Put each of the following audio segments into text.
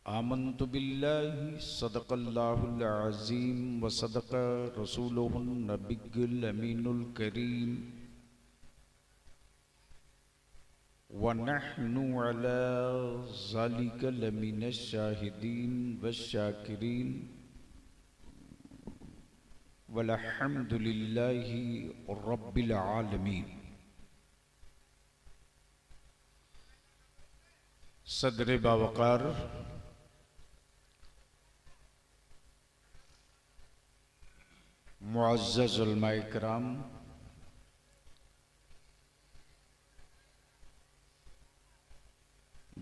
आमन्तु बिल्लाहि सदक़ल्लाहुल अज़ीम व सदक़ रसूलुहुन नबियुल अमीनुल करीम व नहनु अला ज़ालिका लमिनश शाहिदीन वश्शाकिरीन वल्हम्दुलिल्लाहि रब्बिल आलमीन। सदर बावकार मुअज़्ज़ज़ उलमाए किराम,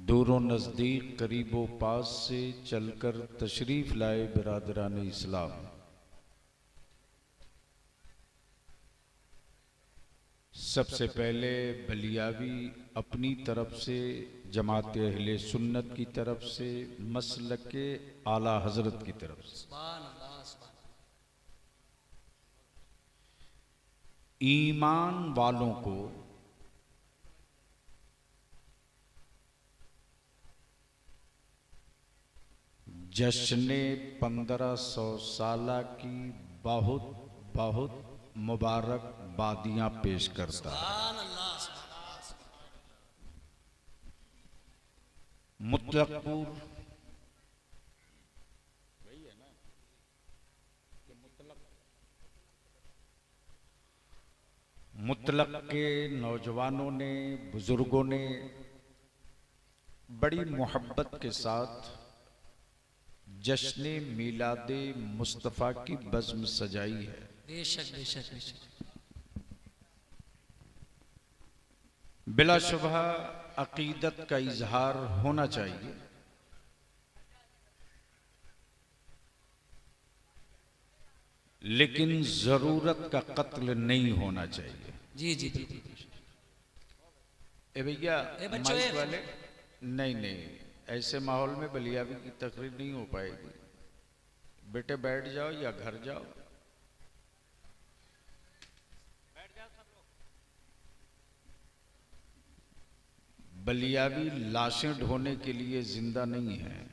दूरों नज़दीक करीबो पास से चलकर तशरीफ़ लाए बिरादरान इस्लाम, सबसे पहले बलियावी अपनी तरफ से, जमात अहले सुन्नत की तरफ से, मसलक के आला हजरत की तरफ से ईमान वालों को जश्ने 1500 साला की बहुत बहुत मुबारकबादियां पेश करता है। मुतलकपुर मुतलक के नौजवानों ने, बुजुर्गों ने बड़ी मोहब्बत के साथ जश्न मिलादे मुस्तफ़ा की बज़्म सजाई है। बेशक बेशक बेशक। बिलाशुबह अकीदत का इजहार होना चाहिए, लेकिन जरूरत का कत्ल नहीं होना चाहिए। जी जी जी। ए भैया बच्चों माइक वाले, नहीं नहीं, ऐसे माहौल में बलियावी की तकरीर नहीं हो पाएगी। बेटे बैठ जाओ या घर जाओ। बलियावी लाशें ढोने के लिए जिंदा नहीं है।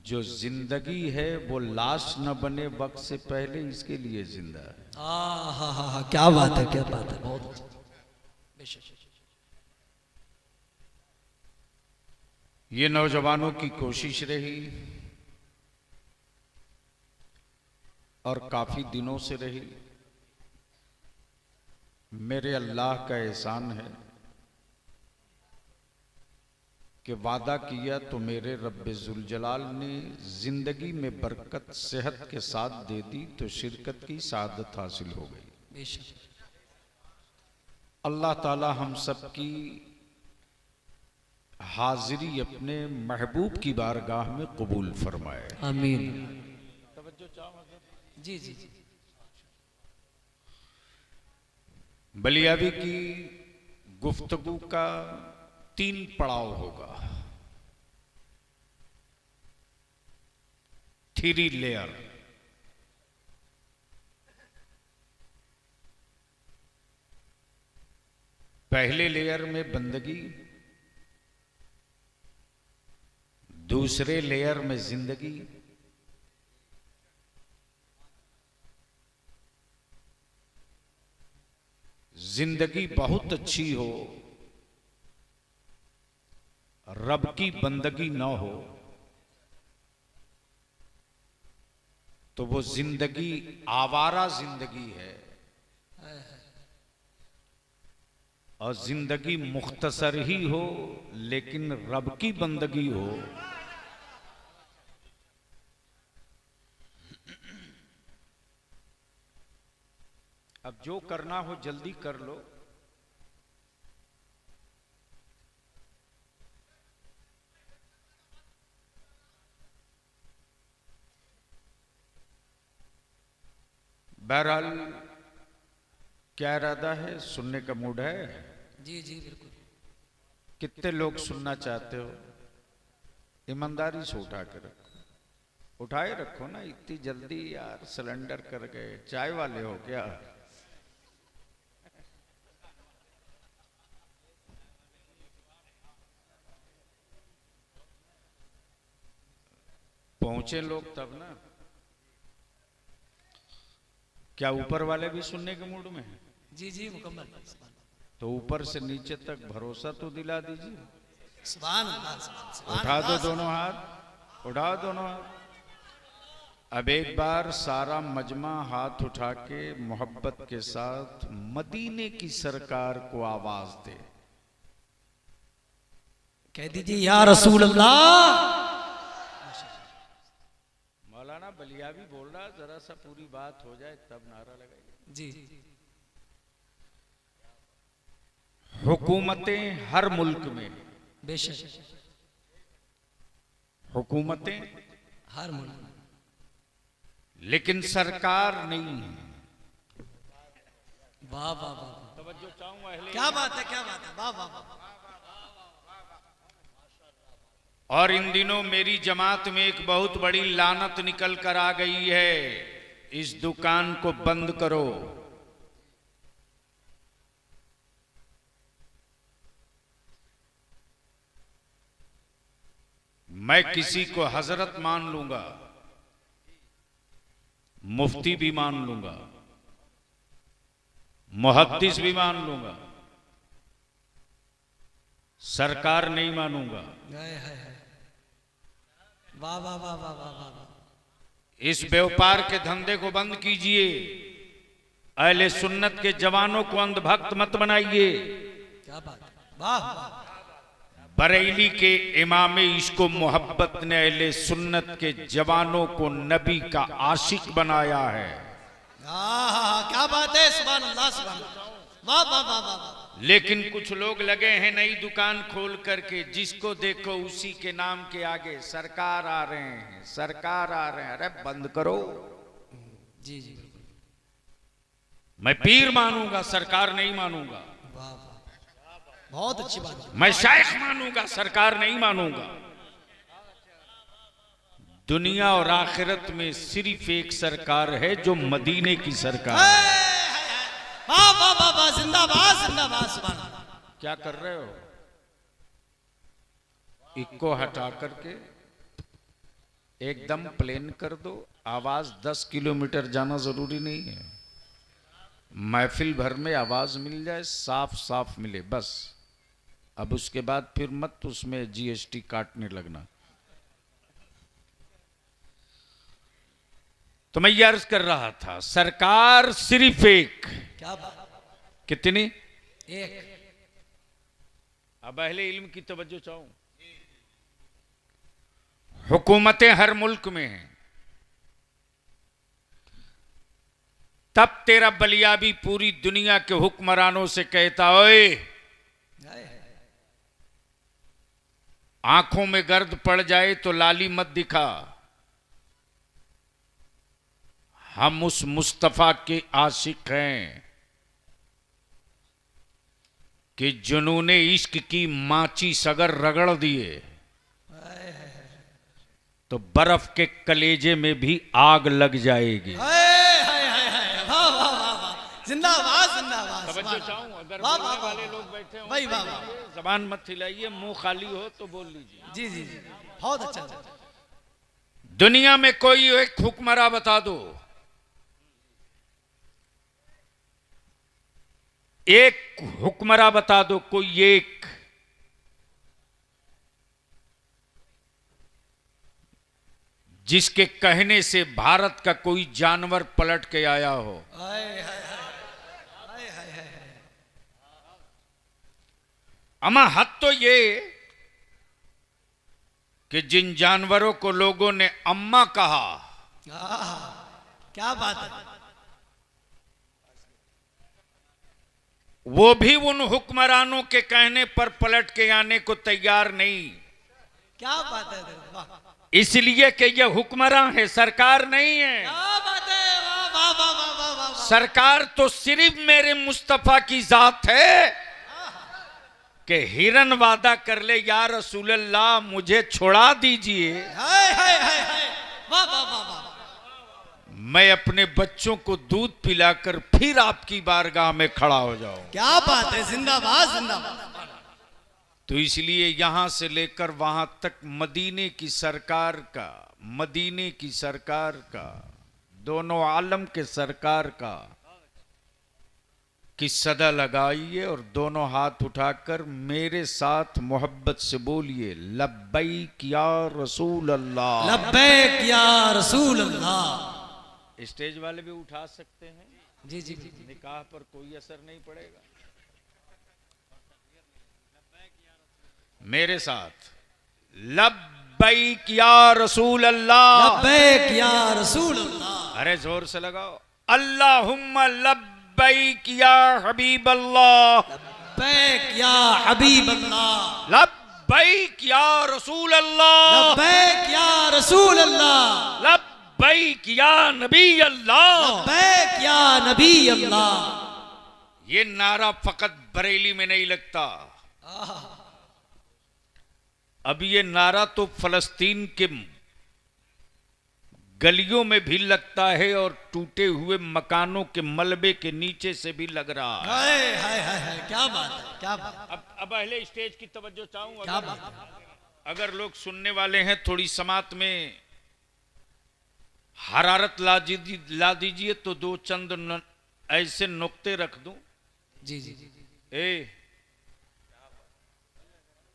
जो जिंदगी है वो लाश न बने वक्त से पहले इसके लिए जिंदा है। हाँ, क्या बात है, क्या बात है, बहुत अच्छा। बेशक। ये नौजवानों की कोशिश रही और काफी दिनों से रही। मेरे अल्लाह का एहसान है कि वादा किया तो मेरे रब्बे जुल जलाल ने जिंदगी में बरकत सेहत के साथ दे दी, तो शिरकत की सादत हासिल हो गई। बेशक। अल्लाह ताला हम सब की हाजिरी अपने महबूब की बारगाह में कबूल फरमाए। आमीन। जी जी जी। बलियावी की गुफ्तगू का 3 पड़ाव होगा, 3 लेयर। पहले लेयर में बंदगी, दूसरे लेयर में जिंदगी, जिंदगी बहुत अच्छी हो, रब की बंदगी ना हो तो वो जिंदगी आवारा जिंदगी है, और जिंदगी मुख्तसर ही हो लेकिन रब की बंदगी हो अब जो करना हो जल्दी कर लो। बहरहाल क्या इरादा है? सुनने का मूड है? जी जी बिल्कुल। कितने लोग सुनना चाहते हो? ईमानदारी से उठा के रखो, उठाए रखो ना। इतनी जल्दी यार सिलेंडर कर गए, चाय वाले हो क्या? पहुंचे लोग तब ना। क्या ऊपर वाले भी सुनने के मूड में हैं? जी जी मुकम्मल। तो ऊपर से नीचे तक भरोसा तो दिला दीजिए। सुभान अल्लाह, सुभान उठा दो अल्लाह। दोनों हाथ, उठाओ दोनों हाथ। अब एक बार सारा मजमा हाथ उठा के मोहब्बत के साथ मदीने की सरकार को आवाज दे। कह दीजिए या रसूल अल्लाह। मौलाना बलिया भी बोल रहा, जरा सा पूरी बात हो जाए तब नारा लगाइए। जी हुकूमतें हर मुल्क में, बेशक हुकूमतें हर मुल्क में, लेकिन सरकार नहीं है। वाह वाह वाह, तवज्जो चाहूं अहले। क्या बात है, क्या बात है, वाह वाह वाह। और इन दिनों मेरी जमात में एक बहुत बड़ी लानत निकल कर आ गई है। इस दुकान को बंद करो। मैं किसी को हजरत मान लूंगा, मुफ्ती भी मान लूंगा, मुहद्दिस भी मान लूंगा, सरकार नहीं मानूंगा। वाह वाह वाह वाह वाह वाह। इस व्यापार के धंधे को बंद कीजिए। अहले सुन्नत के जवानों को अंधभक्त मत बनाइए। क्या बात है, वाह वाह। बरेली के इमाम इश्को मोहब्बत ने अहले सुन्नत के जवानों को नबी का आशिक बनाया है। क्या बात है, सुभान अल्लाह, सुभान अल्लाह, वाह वाह वाह वाह। लेकिन कुछ लोग लगे हैं नई दुकान खोल करके, जिसको देखो उसी के नाम के आगे सरकार आ रहे हैं, सरकार आ रहे हैं। अरे बंद करो। जी जी मैं पीर मानूंगा, सरकार नहीं मानूंगा। वाह वाह, बहुत अच्छी बात है। मैं शाइख मानूंगा, सरकार नहीं मानूंगा। दुनिया और आखिरत में सिर्फ एक सरकार है, जो मदीने की सरकार है। वाह वाह वाह वाह, जिंदाबाद जिंदाबाद, सुभान अल्लाह। क्या कर रहे हो? इको हटा करके एकदम प्लेन कर दो। आवाज 10 किलोमीटर जाना जरूरी नहीं है। महफिल भर में आवाज मिल जाए, साफ साफ मिले बस। अब उसके बाद फिर मत उसमें जीएसटी काटने लगना। तो मैं ये अर्ज कर रहा था, सरकार सिर्फ एक। क्या बात, कितनी? एक। अब अहले इल्म की तवज्जो चाहूं। हुकूमतें हर मुल्क में हैं। तब तेरा बलिया भी पूरी दुनिया के हुक्मरानों से कहता, ओए आंखों में गर्द पड़ जाए तो लाली मत दिखा। हम उस मुस्तफा के आशिक हैं कि जुनूने इश्क की माची सगर रगड़ दिए तो बर्फ के कलेजे में भी आग लग जाएगी। जिंदाबाद जिंदाबाद। तवज्जो चाहूं, अगर वाह, बोलने वाह, वाले वाह, लोग बैठे हो भाई, वाह, वाह। जबान मत हिलाइए, मुंह खाली हो तो बोल लीजिए। जी जी जी, बहुत अच्छा। दुनिया में कोई एक हुक्मरान बता दो, एक हुक्मरान बता दो, कोई एक जिसके कहने से भारत का कोई जानवर पलट के आया हो। अमा हद तो ये कि जिन जानवरों को लोगों ने अम्मा कहा, क्या बात है, वो भी उन हुक्मरानों के कहने पर पलट के आने को तैयार नहीं। क्या बात है, वाह। इसलिए कि ये हुक्मरान है, सरकार नहीं है। क्या बात है, वाह वाह वाह वाह वाह वाह। सरकार तो सिर्फ मेरे मुस्तफा की जात है कि हिरन वादा कर ले, या रसूल अल्लाह मुझे छुड़ा दीजिए, हाय हाय हाय हाय, वाह वाह वाह वाह। मैं अपने बच्चों को दूध पिलाकर फिर आपकी बारगाह में खड़ा हो जाऊं। क्या बात है, जिंदाबाद जिंदाबाद। तो इसलिए यहां से लेकर वहां तक मदीने की सरकार का दोनों आलम के सरकार का की सदा लगाइए और दोनों हाथ उठाकर मेरे साथ मोहब्बत से बोलिए, लब्बैक या रसूल अल्लाह। लब्बैक या रसूल अल्लाह। स्टेज वाले भी उठा सकते हैं। जी जी जी। निकाह पर कोई असर नहीं पड़ेगा। मेरे साथ लब्बैक या रसूल अल्लाह। लब्बैक या रसूल अल्लाह। अरे जोर से लगाओ। अल्लाहुम्मा लब्बैक या हबीब अल्लाह। लब्बैक या हबीब अल्लाह। लब्बैक या रसूल अल्लाह। लब्बैक या रसूल अल्लाह। लब्बैक या नबी अल्लाह। लब्बैक या नबी अल्लाह। ये नारा फकत बरेली में नहीं लगता, अब ये नारा तो फलस्तीन के गलियों में भी लगता है और टूटे हुए मकानों के मलबे के नीचे से भी लग रहा है। हाय हाय हाय हाय, क्या बात है, क्या बात। अब पहले स्टेज की तवज्जो चाहूंगा। क्या बात। अगर लोग सुनने वाले हैं, थोड़ी समात में हरारत ला दीजिए तो दो चंद ऐसे नुक्ते रख दूं। जी जी जी। ए,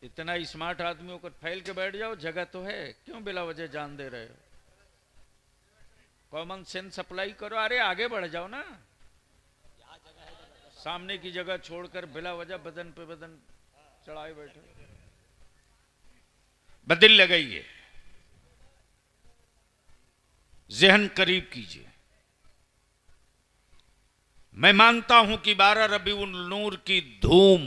इतना स्मार्ट आदमी होकर फैल के बैठ जाओ, जगह तो है, क्यों बिला वजह जान दे रहे हो? कॉमन सेंस अप्लाई करो। अरे आगे बढ़ जाओ ना, सामने की जगह छोड़कर बिला वजह बदन पे बदन चढ़ाए बैठे। बदिल लगाइए, जहन करीब कीजिए। मैं मानता हूं कि 12 रबीउल नूर की धूम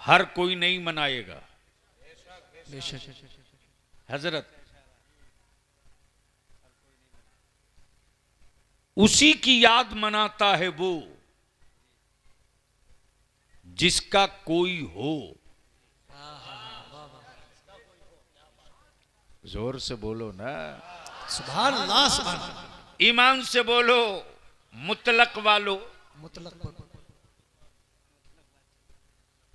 हर कोई नहीं मनाएगा। हजरत उसी की याद मनाता है वो जिसका कोई हो। जोर से बोलो ना, सुभान अल्लाह, सुभान अल्लाह। ईमान से बोलो, मुतलक वालो। मुतलक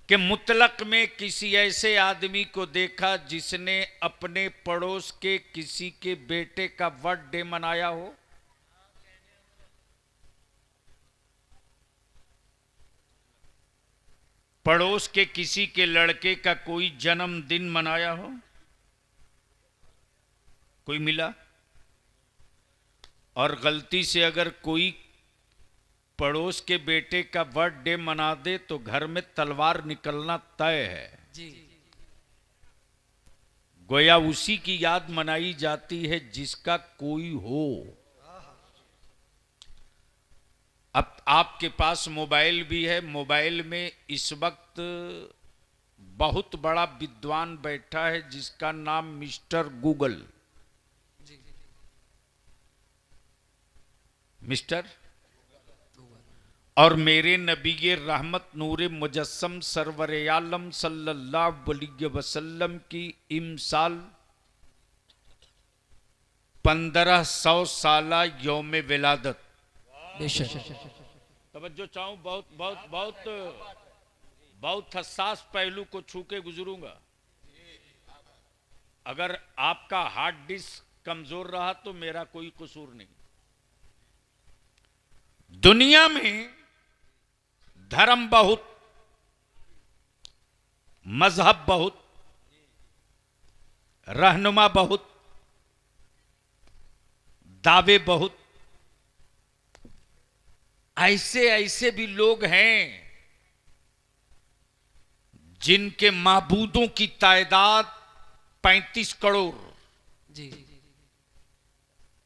कि मुतलक में किसी ऐसे आदमी को देखा जिसने अपने पड़ोस के किसी के बेटे का बर्थडे मनाया हो? पड़ोस के किसी के लड़के का कोई जन्मदिन मनाया हो? कोई मिला? और गलती से अगर कोई पड़ोस के बेटे का बर्थडे मना दे तो घर में तलवार निकलना तय है। जी। गोया उसी की याद मनाई जाती है जिसका कोई हो। अब आपके पास मोबाइल भी है, मोबाइल में इस वक्त बहुत बड़ा विद्वान बैठा है जिसका नाम मिस्टर गूगल। मिस्टर और मेरे नबी रहमत नूरे मुजस्सम सरवर आलम सल्लल्लाहु अलैहि वसल्लम की इमसाल 1500 साला यौम विलादत। तवज्जो चाहूं, बहुत बहुत बहुत बहुत हसास पहलू को छू के गुजरूंगा। अगर आपका हार्ड डिस्क कमजोर रहा तो मेरा कोई कसूर नहीं। दुनिया में धर्म बहुत, मजहब बहुत, रहनुमा बहुत, दावे बहुत, ऐसे ऐसे भी लोग हैं जिनके माबूदों की तादाद 35 करोड़। जी।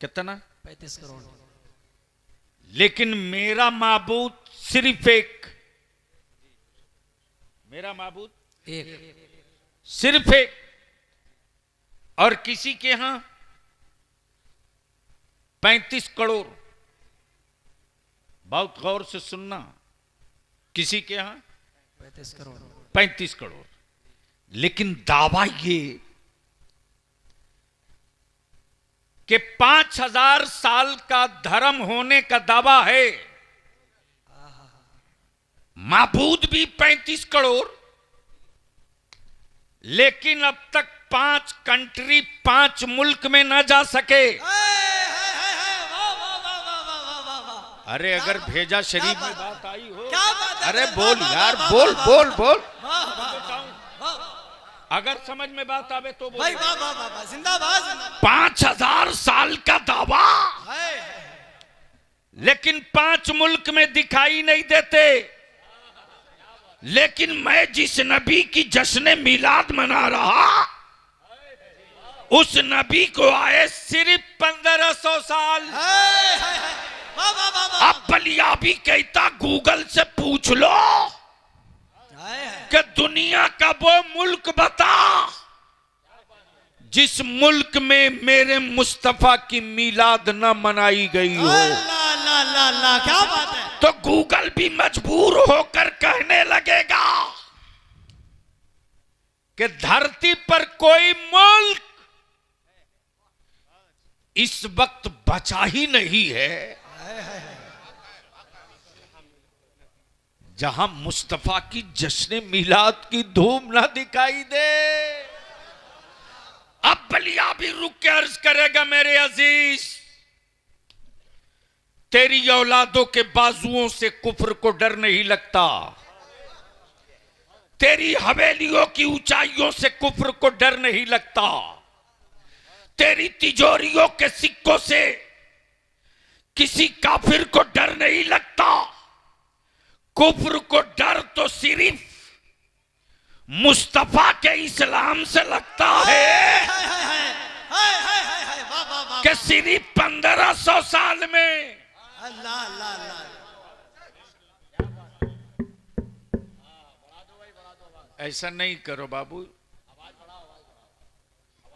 कितना? 35 करोड़। लेकिन मेरा माबूद सिर्फ एक, मेरा माबूद एक, सिर्फ एक। और किसी के यहां 35 करोड़। बहुत गौर से सुनना, किसी के यहां 35 करोड़। 35 करोड़। लेकिन दावा ये कि 5000 साल का धर्म होने का दावा है। माबूद भी 35 करोड़, लेकिन अब तक 5 कंट्री 5 मुल्क में ना जा सके। अरे अगर भेजा शरीफ में बात आई हो, अरे बोल यार, बोल बोल बोल, अगर समझ में बात आवे तो बोल। जिंदाबाद। 5000 साल का दावा, लेकिन 5 मुल्क में दिखाई नहीं देते। लेकिन मैं जिस नबी की जश्न मिलाद मना रहा, उस नबी को आए सिर्फ 1500 साल। अब बलियाबी कहता गूगल से पूछ लो कि दुनिया का वो मुल्क बता जिस मुल्क में मेरे मुस्तफा की मिलाद न मनाई गई हो। क्या बात है। तो गूगल भी मजबूर होकर कहने लगेगा कि धरती पर कोई मुल्क इस वक्त बचा ही नहीं है जहां मुस्तफा की जश्न मिलाद की धूम ना दिखाई दे। अब बलिया भी रुक के अर्ज करेगा, मेरे अजीज, तेरी औलादों के बाजुओं से कुफ्र को डर नहीं लगता, तेरी हवेलियों की ऊंचाइयों से कुफ्र को डर नहीं लगता, तेरी तिजोरियों के सिक्कों से किसी काफिर को डर नहीं लगता। कुफ्र को डर तो सिर्फ मुस्तफा के इस्लाम से लगता है कि सिर्फ 1500 साल में ऐसा नहीं करो बाबू,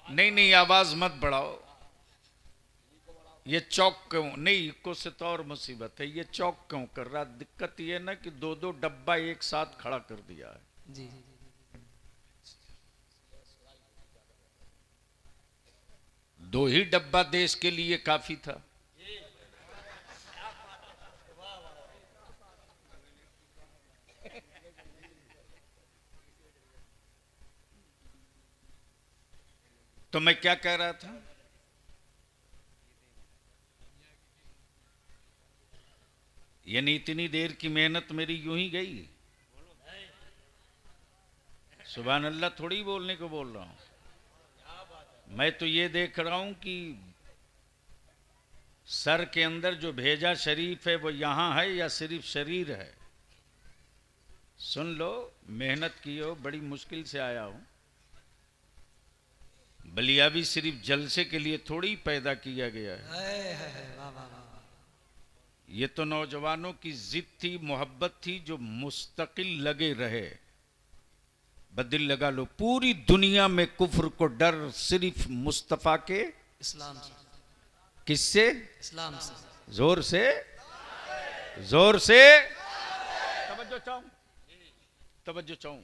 नहीं आवाज मत बढ़ाओ। ये चौक क्यों नहीं, को से तो और मुसीबत है, ये चौक क्यों कर रहा। दिक्कत ये ना कि 2-2 डब्बा एक साथ खड़ा कर दिया है। जी 2 ही डब्बा देश के लिए काफी था। तो मैं क्या कह रहा था, यानी इतनी देर की मेहनत मेरी यूं ही गई। सुभान अल्लाह थोड़ी बोलने को बोल रहा हूं, मैं तो ये देख रहा हूं कि सर के अंदर जो भेजा शरीफ है वो यहां है या सिर्फ शरीर है। सुन लो, मेहनत की हो, बड़ी मुश्किल से आया हूं। बलिया भी सिर्फ जलसे के लिए थोड़ी पैदा किया गया है। ये तो नौजवानों की जिद थी, मोहब्बत थी, जो मुस्तकिल लगे रहे। बदिल लगा लो, पूरी दुनिया में कुफ्र को डर सिर्फ मुस्तफा के इस्लाम से। किससे? इस्लाम से। जोर से, जोर से तवज्जो चाहूं।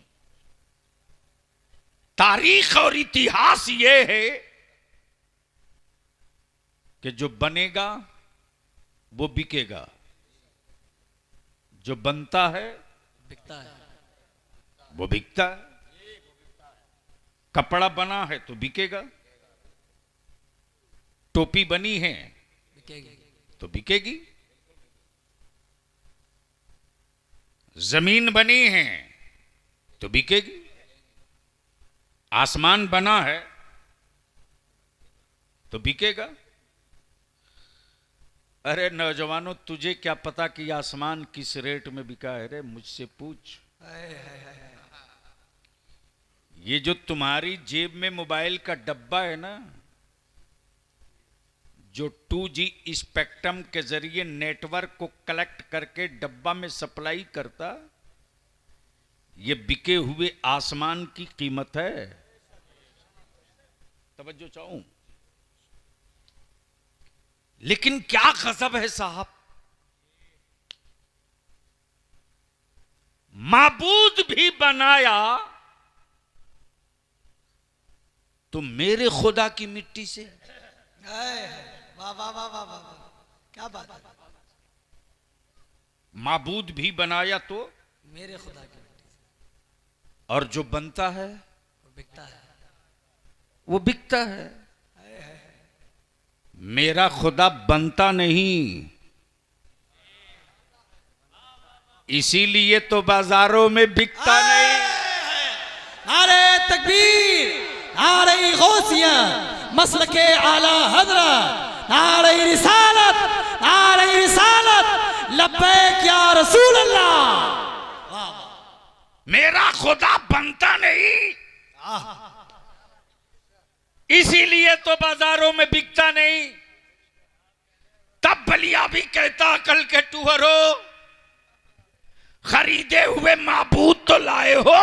तारीख और इतिहास ये है कि जो बनेगा वो बिकेगा, जो बनता है बिकता है, वो बिकता है। कपड़ा बना है तो बिकेगा, टोपी बनी है बिकेगी तो बिकेगी, जमीन बनी है तो बिकेगी, आसमान बना है तो बिकेगा। अरे नौजवानों, तुझे क्या पता कि आसमान किस रेट में बिका है रे, मुझसे पूछ। ये जो तुम्हारी जेब में मोबाइल का डब्बा है ना, जो 2G स्पेक्ट्रम के जरिए नेटवर्क को कलेक्ट करके डब्बा में सप्लाई करता, ये बिके हुए आसमान की कीमत है। तवज्जो चाहूं। लेकिन क्या गजब है साहब, माबूद भी बनाया तो मेरे खुदा की मिट्टी से। वाह वाह वाह वाह वाह, क्या बात है। माबूद भी बनाया तो मेरे खुदा की मिट्टी से और जो बनता है वो बिकता है। वो बिकता है। मेरा खुदा बनता नहीं, इसीलिए तो बाजारों में बिकता नहीं। नारे तकबीर, नारे गौसिया, मसलके आला हजरत, नारे रिसालत, नारे रिसालत, लब्बैक या रसूल अल्लाह। मेरा खुदा बनता नहीं, इसीलिए तो बाजारों में बिकता नहीं। तब बलिया भी कहता कल के टूहरो, खरीदे हुए माबूद तो लाए हो,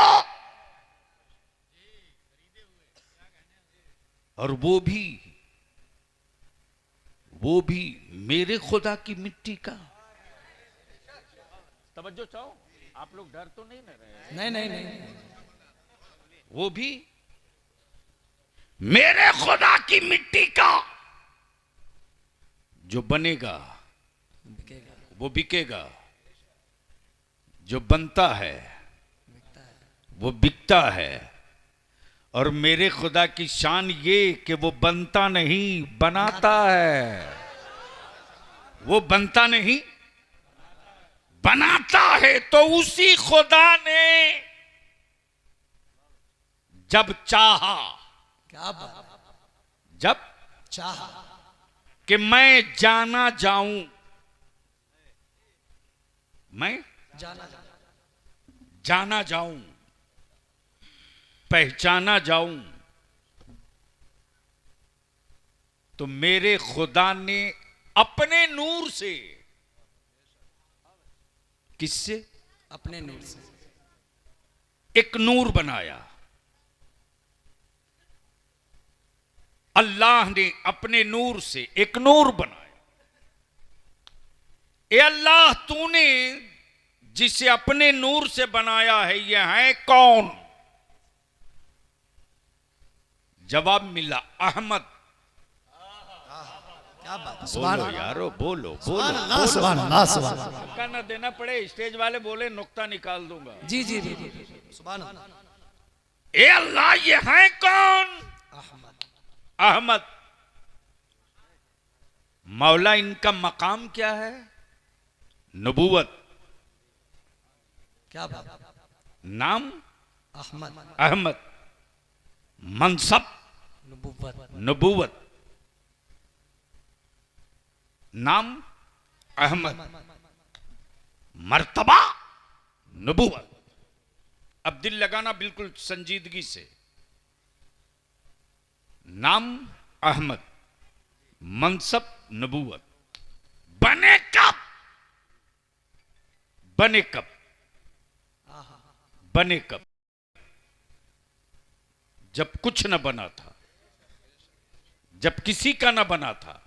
और वो भी मेरे खुदा की मिट्टी का। तवज्जो चाहो, आप लोग डर तो नहीं रहे? नहीं नहीं नहीं, वो भी मेरे खुदा की मिट्टी का। जो बनेगा बिकेगा, वो बिकेगा, जो बनता है बिकता है। वो बिकता है। और मेरे खुदा की शान ये कि वो बनता नहीं, बनाता है। वो बनता नहीं, बनाता है। तो उसी खुदा ने जब चाहा, क्या बात, जब चाह कि मैं जाना जाऊं, मैं जाना जाऊं, पहचाना जाऊं, तो मेरे खुदा ने अपने नूर से, किससे? अपने नूर से एक नूर बनाया। अल्लाह ने अपने नूर से एक नूर बनाया। ए अल्लाह, तूने जिसे अपने नूर से बनाया है, यह है कौन? जवाब मिला, अहमद। क्या बात, बोलो यारो, बोलो बोलो। सुभान अल्लाह, सुभान अल्लाह। धक्का ना देना पड़े, स्टेज वाले बोले नुक्ता निकाल दूंगा। जी जी जी जी, सुभान अल्लाह। ए अल्लाह, ये है कौन? अहमद, अहमद। मौला, इनका मकाम क्या है? नबूवत। क्या बात, नाम अहमद, अहमद, मनसब नबुव्वत, नबूवत, नाम अहमद, मर्तबा नबूवत। अब दिल लगाना बिल्कुल संजीदगी से। नाम अहमद, मनसब नबूवत। बने कब? बने कब? बने कब? जब कुछ न बना था, जब किसी का न बना था,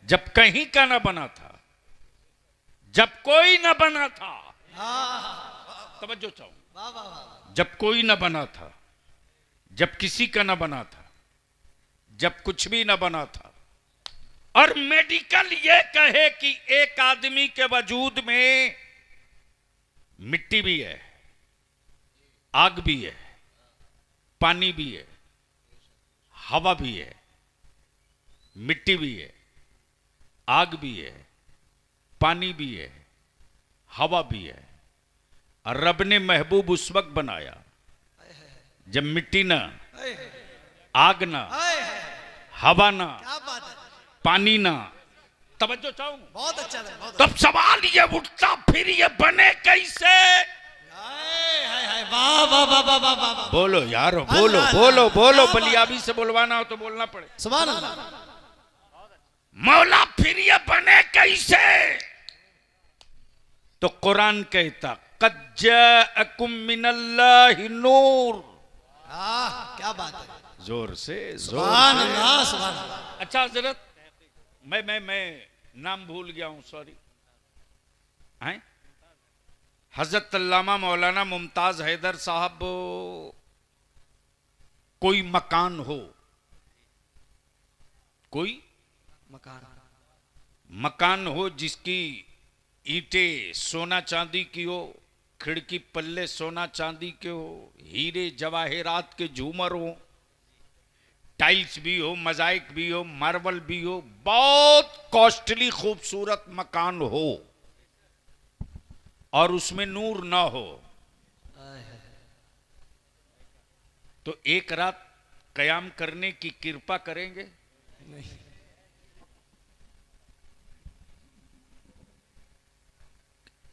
जब कहीं का न बना था, जब कोई न बना था। तवज्जो चाहो। जब कोई न बना था, जब किसी का न बना था, जब कुछ भी न बना था। और मेडिकल ये कहे कि एक आदमी के वजूद में मिट्टी भी है, आग भी है, पानी भी है, हवा भी है, मिट्टी भी है, आग भी है, पानी भी है, हवा भी है। और रब ने महबूब उस वक्त बनाया जब मिट्टी ना, आग ना, हवा ना, क्या बात है, पानी ना। तवज्जो चाहूं। बहुत अच्छा है, बहुत तब सवाल ये उठता, फिर ये बने कैसे? वाह वाह वाह वाह वाह वाह, बोलो यारो, बोलो बोलो बोलो। बलियाबी से बुलवाना हो तो बोलना पड़े। सुभान अल्लाह। मौला, फिर ये बने कैसे? तो कुरान कहता, क़द जाअकुम मिनल्लाहि नूर। क्या बात है, जोर से, जोर सुभान से। अल्लाह, सुभान अल्लाह। अच्छा हजरत, मैं नाम भूल गया हूं, सॉरी। हैं? हजरत अल्लामा मौलाना मुमताज हैदर साहब, कोई मकान हो, कोई मकान हो जिसकी ईंटें सोना चांदी की हो, खिड़की पल्ले सोना चांदी के हो, हीरे जवाहरात के झूमर हो, टाइल्स भी हो, मोजाइक भी हो, मार्बल भी हो, बहुत कॉस्टली खूबसूरत मकान हो और उसमें नूर ना हो, तो एक रात कयाम करने की कृपा करेंगे? नहीं।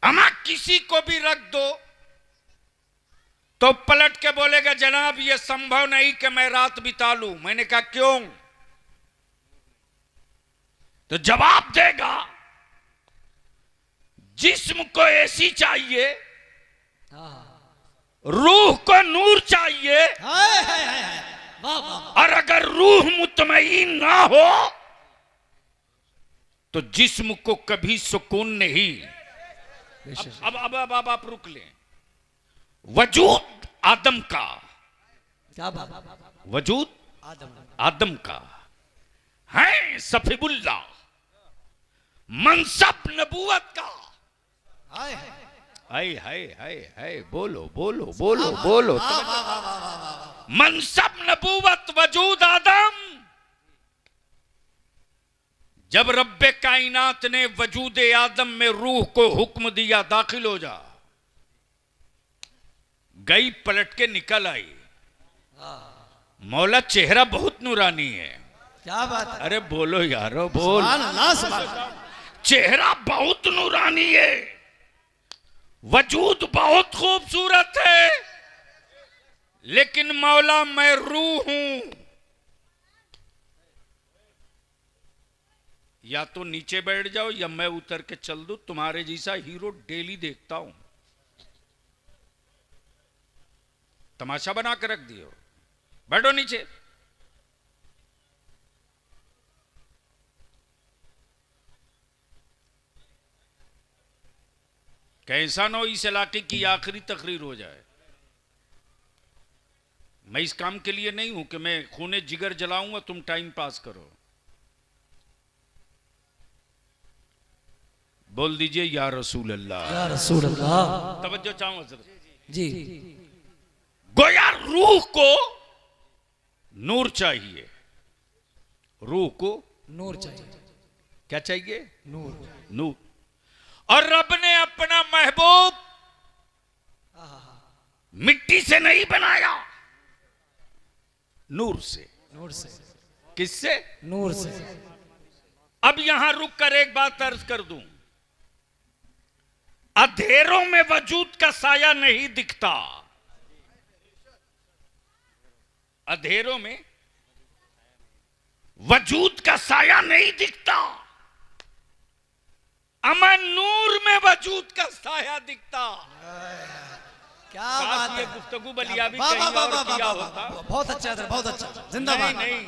अमा किसी को भी रख दो तो पलट के बोलेगा जनाब ये संभव नहीं कि मैं रात बिता लूं। मैंने कहा क्यों? तो जवाब देगा जिस्म को एसी चाहिए, रूह को नूर चाहिए, हाय हाय हाय हाय, वाह वाह। और अगर रूह मुतमईन ना हो तो जिस्म को कभी सुकून नहीं। अब आप रुक लें। वजूद आदम का, क्या बात, वजूद आदम का है सफीबुल्लाह, मनसब नबूवत का। हाय हाय हाय हाय हाय, बोलो बोलो बोलो बोलो। मनसब नबूवत वजूद आदम। जब रब्बे कायनात ने वजूद आदम में रूह को हुक्म दिया दाखिल हो जा, गई पलट के निकल आई। मौला चेहरा बहुत नूरानी है। क्या बात है, अरे बोलो यारो बोल। सुभान अल्लाह, सुभान अल्लाह। चेहरा बहुत नूरानी है, वजूद बहुत खूबसूरत है, लेकिन मौला मैं रूह हूं। या तो नीचे बैठ जाओ या मैं उतर के चल दूं। तुम्हारे जैसा हीरो डेली देखता हूं। तमाशा बना के रख दियो। बैठो नीचे। कैसा न हो इस इलाके की आखिरी तकरीर हो जाए। मैं इस काम के लिए नहीं हूं कि मैं खूने जिगर जलाऊंगा तुम टाइम पास करो। बोल दीजिए या रसूल अल्लाह, या रसूल अल्लाह। तवज्जो चाहूं हजरत जी। गोया रूह को नूर चाहिए, रूह को नूर चाहिए, क्या चाहिए? नूर। नूर। और रब ने अपना महबूब मिट्टी से नहीं बनाया, नूर से। नूर से। किससे? नूर से। अब यहां रुक कर एक बात अर्ज कर दूं। अंधेरों में वजूद का साया नहीं दिखता। अंधेरों में वजूद का साया नहीं दिखता, अमन नूर में वजूद का साया दिखता। क्या बात है। ये गुफ्तगू बलिया भी वाह, कहीं वाह, वाह, और वाह, किया वाह, होता। वाह, बहुत अच्छा हजरत, बहुत अच्छा, जिंदाबाद। नहीं नहीं,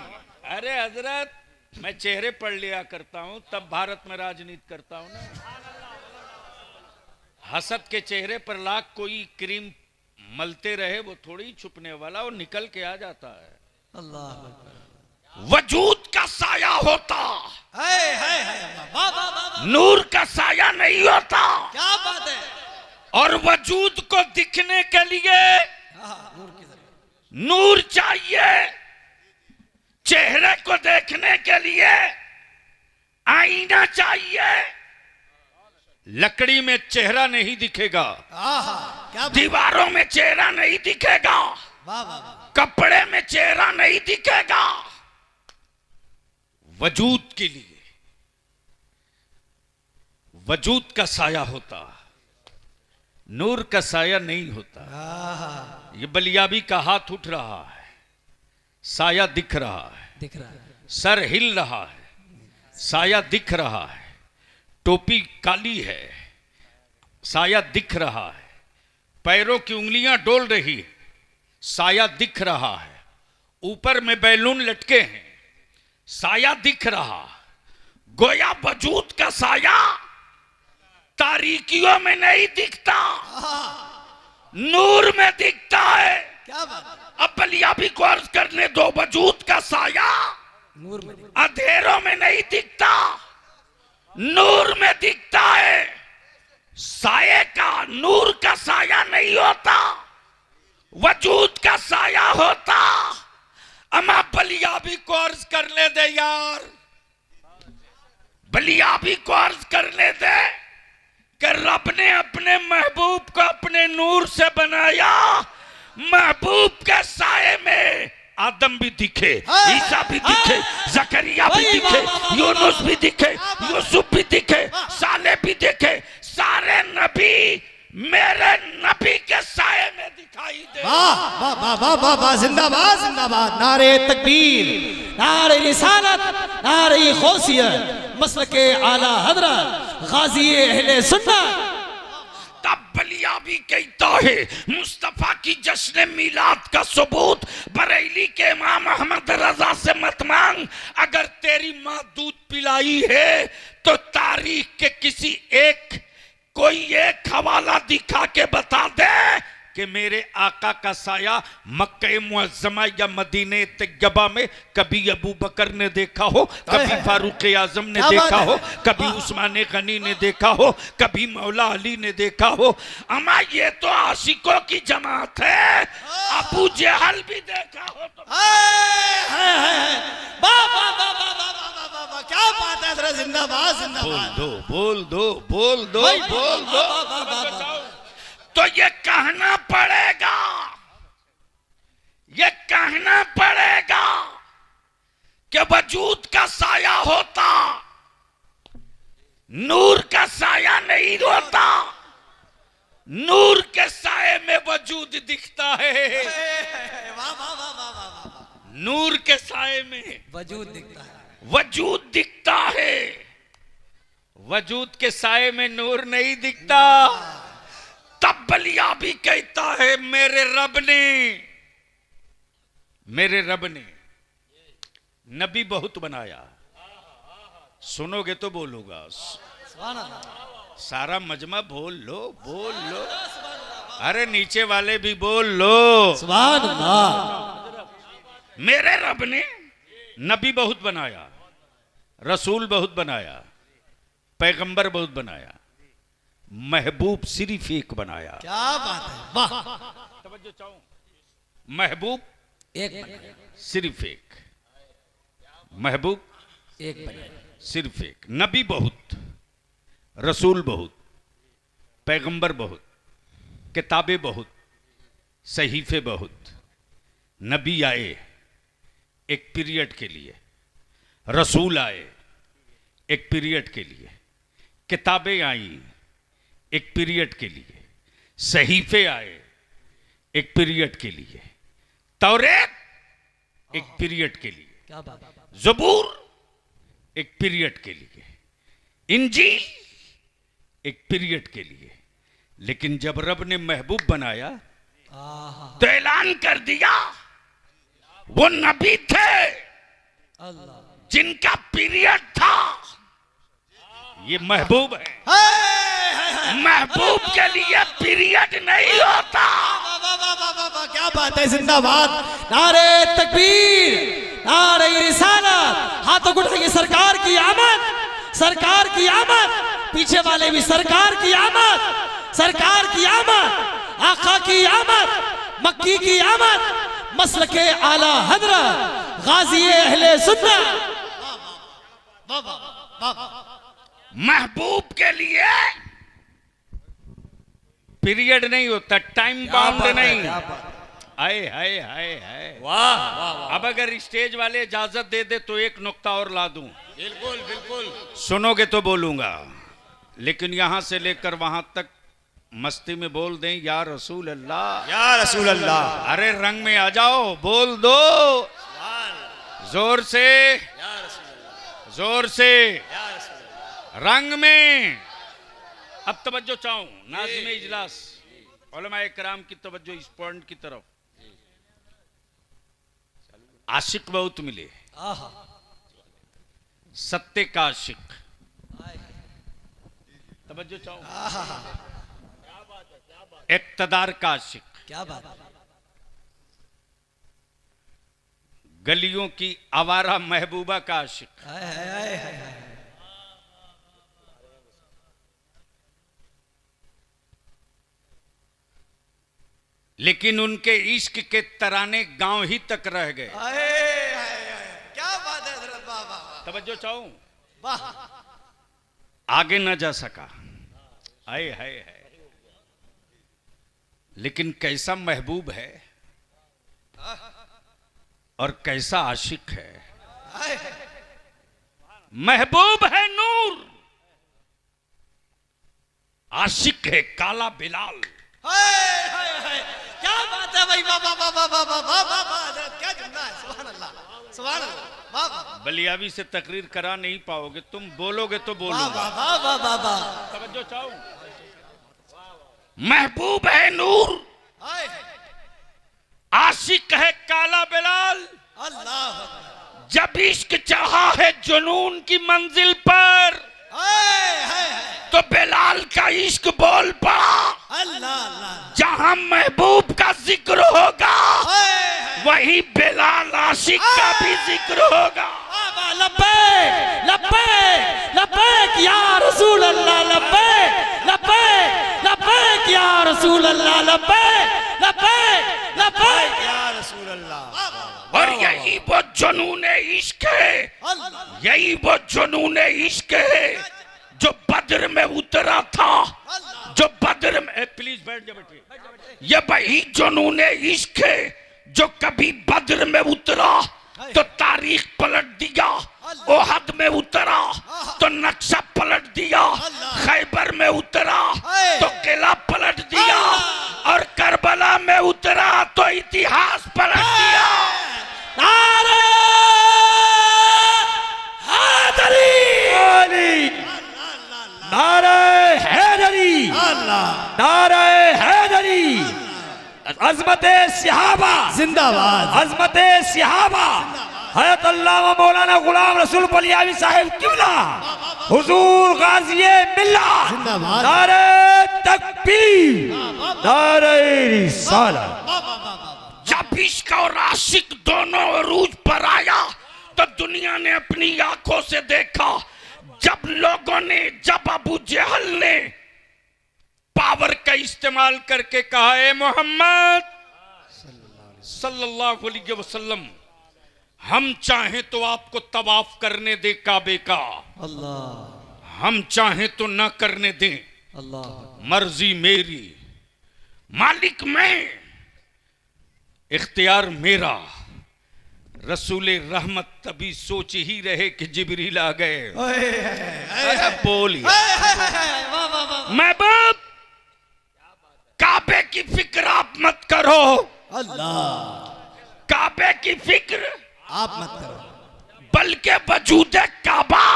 अरे हजरत मैं चेहरे पढ़ लिया करता हूं, तब भारत में राजनीति करता हूं ना। हसद के चेहरे पर लाख कोई क्रीम मलते रहे, वो थोड़ी छुपने वाला, वो निकल के आ जाता है। अल्लाह अकबर। वजूद का साया होता, हाय हाय हाय, वाह वाह वाह। नूर का साया नहीं होता। क्या बात है। और वजूद को दिखने के लिए नूर की जरूरत। नूर चाहिए, चेहरे को देखने के लिए आईना चाहिए। लकड़ी में चेहरा नहीं दिखेगा, क्या दीवारों में चेहरा नहीं दिखेगा, वाह वाह वाह। कपड़े में चेहरा नहीं दिखेगा। वजूद के लिए वजूद का साया होता, नूर का साया नहीं होता। ये बलियाबी का हाथ उठ रहा है, साया दिख रहा है, दिख रहा है। सर हिल रहा है, साया दिख रहा है। टोपी काली है, साया दिख रहा है। पैरों की उंगलियां डोल रही है, साया दिख रहा है। ऊपर में बैलून लटके हैं, साया दिख रहा। गोया वजूद का साया तारीकियों में नहीं दिखता, नूर में दिखता है। क्या बात। अब बलियाबी को अर्ज करने दो। वजूद का साया नूर में। अंधेरों में नहीं दिखता, नूर में दिखता है। साये का, नूर का साया नहीं होता, वजूद का साया होता। अमा बलिया भी कोर्स करने दे यार, बलिया भी कोर्स करने दे कि रब ने अपने महबूब को अपने नूर से बनाया। महबूब के साये में आदम भी दिखे, ईसा भी दिखे, जकरिया भी दिखे, यूनुस भी दिखे, यूसुफ भी दिखे, साले भी दिखे। सारे नबी मेरे नबी के साये में दिखाई दे। वाह वाह वाह वाह वाह वाह, जिंदाबाद जिंदाबाद। नारे तकबीर, नारे रिसालत, नारे गौसियत, मसलके आला हजरत गाजी अहले सुन्नत। तब बलिया भी कहता है मुस्तफा की जश्न मिलाद का सबूत बरेली के इमाम अहमद रजा से मत मांग। अगर तेरी माँ दूध पिलाई है तो तारीख के किसी एक कोई एक हवाला दिखा के बता दे कि मेरे आका का साया मक्के मुअज्जमा या मदीने तैयबा में कभी अबू बकर ने देखा हो, कभी फारूक आजम ने देखा हो, कभी उस्मान गनी ने देखा हो, कभी मौला अली ने देखा हो। अमा ये तो आशिकों की जमात है, अबू जहल भी देखा हो तो। क्या बात है, जरा जिंदाबाद जिंदाबाद। बोल दो बोल दो बोल दो। तो ये कहना पड़ेगा, ये कहना पड़ेगा कि वजूद का साया होता, नूर का साया नहीं होता। नूर के साये में वजूद दिखता है, नूर के साये में वजूद दिखता है, वजूद दिखता है। वजूद के साये में नूर नहीं दिखता। तब बलिया भी कहता है मेरे रब ने नबी बहुत बनाया। सुनोगे तो बोलूंगा, सारा मजमा बोल लो बोल लो। अरे नीचे वाले भी बोल लो सुभान अल्लाह। मेरे रब ने नबी बहुत बनाया, रसूल बहुत बनाया, पैगंबर बहुत बनाया, महबूब सिर्फ एक बनाया। क्या बात है, वाह। तवज्जो चाहूं, महबूब एक बनाया, सिर्फ एक, महबूब एक बनाया, सिर्फ एक। नबी बहुत, रसूल बहुत, पैगंबर बहुत, किताबें बहुत, सहीफे बहुत। नबी आए एक पीरियड के लिए, रसूल आए एक पीरियड के लिए, किताबें आई एक पीरियड के लिए, सहीफे आए एक पीरियड के लिए, तौरेत एक पीरियड के लिए, क्या बात है, ज़बूर एक पीरियड के लिए, इंजील एक पीरियड के लिए। लेकिन जब रब ने महबूब बनाया तो ऐलान कर दिया वो नबी थे अल्लाह। जिनका पीरियड था, ये महबूब है। महबूब के लिए पीरियड नहीं होता। क्या बात है, जिंदाबाद। नारे तकबीर, नारे रिसालत। हाथों को उठाइए, सरकार की आमद, सरकार की आमद। पीछे वाले भी सरकार की आमद, सरकार की आमद, आका की आमद, मक्की की आमद, मसलके आला हजरत गाजी अहले सुन्नत। महबूब के लिए पीरियड नहीं होता, टाइम बाउंड नहीं। हाय हाय हाय हाय, वाह। अब अगर स्टेज वाले इजाजत दे दे तो एक नुक्ता और ला दूं। बिल्कुल बिल्कुल, सुनोगे तो बोलूंगा, लेकिन यहां से लेकर वहां तक मस्ती में बोल दें या रसूल अल्लाह, या रसूल अल्लाह। अरे रंग में आ जाओ, बोल दो जोर से, जोर से, रंग में। अब तवज्जो चाहूं, नाज़िम इजलास, उलमाए कराम की तवज्जो इस पॉइंट की तरफ। आशिक बहुत मिले, सत्य का आशिक, तवज्जो चाहूं, इक्तदार का आशिक, क्या बात है, गलियों की आवारा महबूबा का आशिक। लेकिन उनके इश्क के तराने गांव ही तक रह गए। क्या बात है हजरत, वाह वाह वाह तवज्जो चाहूं, वाह। आगे न जा सका। हाय हाय हाय, लेकिन कैसा महबूब है और कैसा आशिक है। महबूब है नूर, आशिक है काला बिलाल। हाय हाय हाय, क्या बात है भाई, वाह वाह वाह वाह वाह वाह वाह वाह वाह, हजरत क्या जुमला है, सुभान अल्लाह सुभान अल्लाह, वाह वाह। बलियावी से तकरीर करा नहीं पाओगे, तुम बोलोगे तो वाह बोलूंगा। वाह वाह वाह वाह वाह। तवज्जो चाहूं, महबूब है नूर, हाय आशिक है काला बिलाल। अल्लाह, जब इश्क चढ़ा है जुनून की मंजिल पर, हाय हाय हाय, तो बिलाल का इश्क बोल पड़ा। अल्लाह अल्लाह, जहां महबूब का जिक्र होगा हाय वही बिलाल आशिक का भी जिक्र होगा। बाबा, लब्बैक लब्बैक लब्बैक या रसूल अल्लाह, लब्बैक लब्बैक लब्बैक या रसूल अल्लाह, लब्बैक लब्बैक लब्बैक या रसूल अल्लाह। और यही वो जुनून इश्क है, यही वो जुनून इश्क है जो बद्र में उतरा था, जो बद्र में, प्लीज बैठ जा बेटे, ये वही जुनून इश्क है जो कभी बद्र में उतरा तो तारीख पलट दिया, ओहद में उतरा तो नक्शा पलट दिया, खैबर में उतरा तो किला पलट दिया, और करबला में उतरा तो इतिहास पलट दिया। नारे हैदरी, नारे हैदरी, नारे हैदरी, अज़मते सिहाबा जिंदाबाद, अज़मते सिहाबा, हज़रत अल्लामा मौलाना गुलाम रसूल बलियावी साहिब किबला, हुजूर गाज़िए मिल्लत जिंदाबाद, नारे तकबीर, नारे रिसालत। जब इश्क और आशिक दोनों अरूज पर आया तो दुनिया ने अपनी आंखों से देखा। जब लोगों ने, जब अबू जहल ने पावर का इस्तेमाल करके कहा, ए मोहम्मद सल्लल्लाहु अलैहि वसल्लम, हम चाहें तो आपको तवाफ करने दे काबे का, अल्लाह, हम चाहें तो ना करने दें, अल्लाह, मर्जी मेरी, मालिक मैं, इख्तियार मेरा। रसूल रहमत तभी सोच ही रहे कि जिब्रील आ गए। अरे बोलिए महबूब, काबे की फिक्र आप मत करो, अल्लाह, काबे की फिक्र आप मत करो, बल्कि वजूद काबा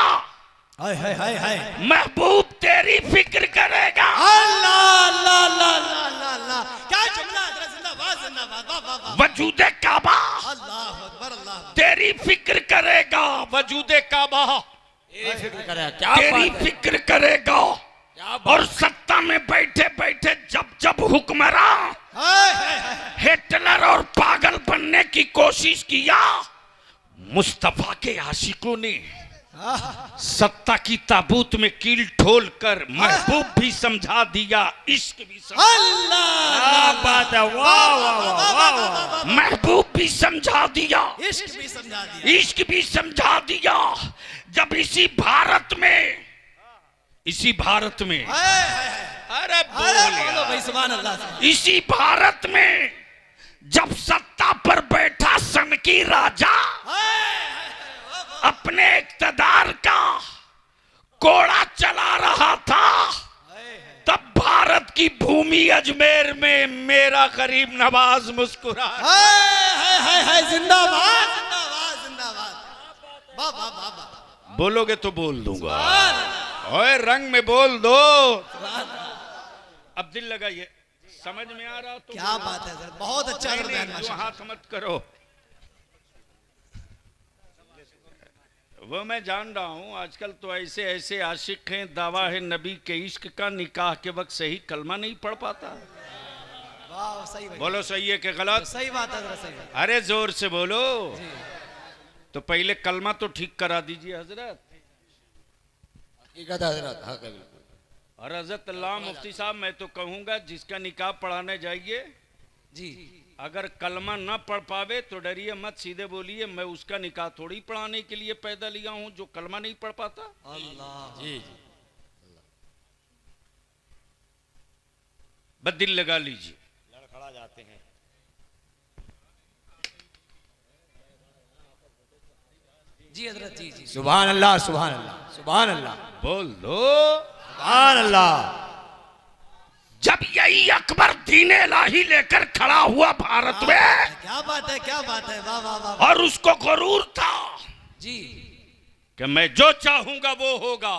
हाय हाय हाय हाय, महबूब तेरी फिक्र करेगा। अल्लाह अल्लाह अल्लाह अल्लाह अल्लाह, क्या जुमला है, जिंदाबाद जिंदाबाद, वाह वाह वाह, वजूद काबा अल्लाह अकबर, अल्लाह तेरी फिक्र करेगा, वजूद काबा फिक्र करे, क्या तेरी फिक्र करेगा। और सत्ता में बैठे बैठे जब जब हुक्मरान हिटलर और पागल बनने की कोशिश किया, मुस्तफा के आशिकों ने सत्ता की ताबूत में कील ठोल कर महबूब भी समझा दिया, इश्क भी समझा, अल्लाह, बात है, वाह वाह वाह वाह, महबूब भी समझा दिया, इश्क भी समझा दिया, इश्क भी समझा दिया। जब इसी भारत में, इसी भारत में, अरे बोलो भाई, सुभान अल्लाह, इसी भारत में जब सत्ता पर बैठा सनकी राजा अपने इक़्तिदार का कोड़ा चला रहा था, तब भारत की भूमि अजमेर में मेरा गरीब नवाज मुस्कुरा, जिंदाबाद जिंदाबाद जिंदाबाद, वाह वाह वाह वाह, बोलोगे तो बोल दूंगा, ओए रंग में बोल दो। अब दिल लगाइए, समझ में आ रहा तो क्या बात है सर, बहुत अच्छा कर रहे हैं माशाल्लाह, हाथ मत करो। वो मैं जान रहा हूँ आजकल तो ऐसे ऐसे आशिक हैं, दावा है नबी के इश्क का, निकाह के वक्त सही कलमा नहीं पढ़ पाता। वाह, सही बात, बोलो सही है कि गलत? सही बात है, सही बात, अरे जोर से बोलो। तो पहले कलमा तो ठीक करा दीजिए हजरत। हजरत, हाँ और हजरत अल्लाह मुफ्ती साहब, मैं तो कहूँगा जिसका निकाह पढ़ाने जाइए जी अगर कलमा न पढ़ पावे तो डरिए मत, सीधे बोलिए मैं उसका निकाह थोड़ी पढ़ाने के लिए पैदा लिया हूं जो कलमा नहीं पढ़ पाता। अल्लाह जी बस दिल लगा लीजिए। लड़खड़ा जाते हैं। जी हजरत जी जी सुभान अल्लाह सुभान अल्लाह सुभान अल्लाह बोल दो। सुभान अल्लाह। जब यही अकबर दीन इलाही लेकर खड़ा हुआ भारत में, क्या बात है, क्या बात है, वाह वाह वाह। और उसको गुरूर था जी कि मैं जो चाहूंगा वो होगा,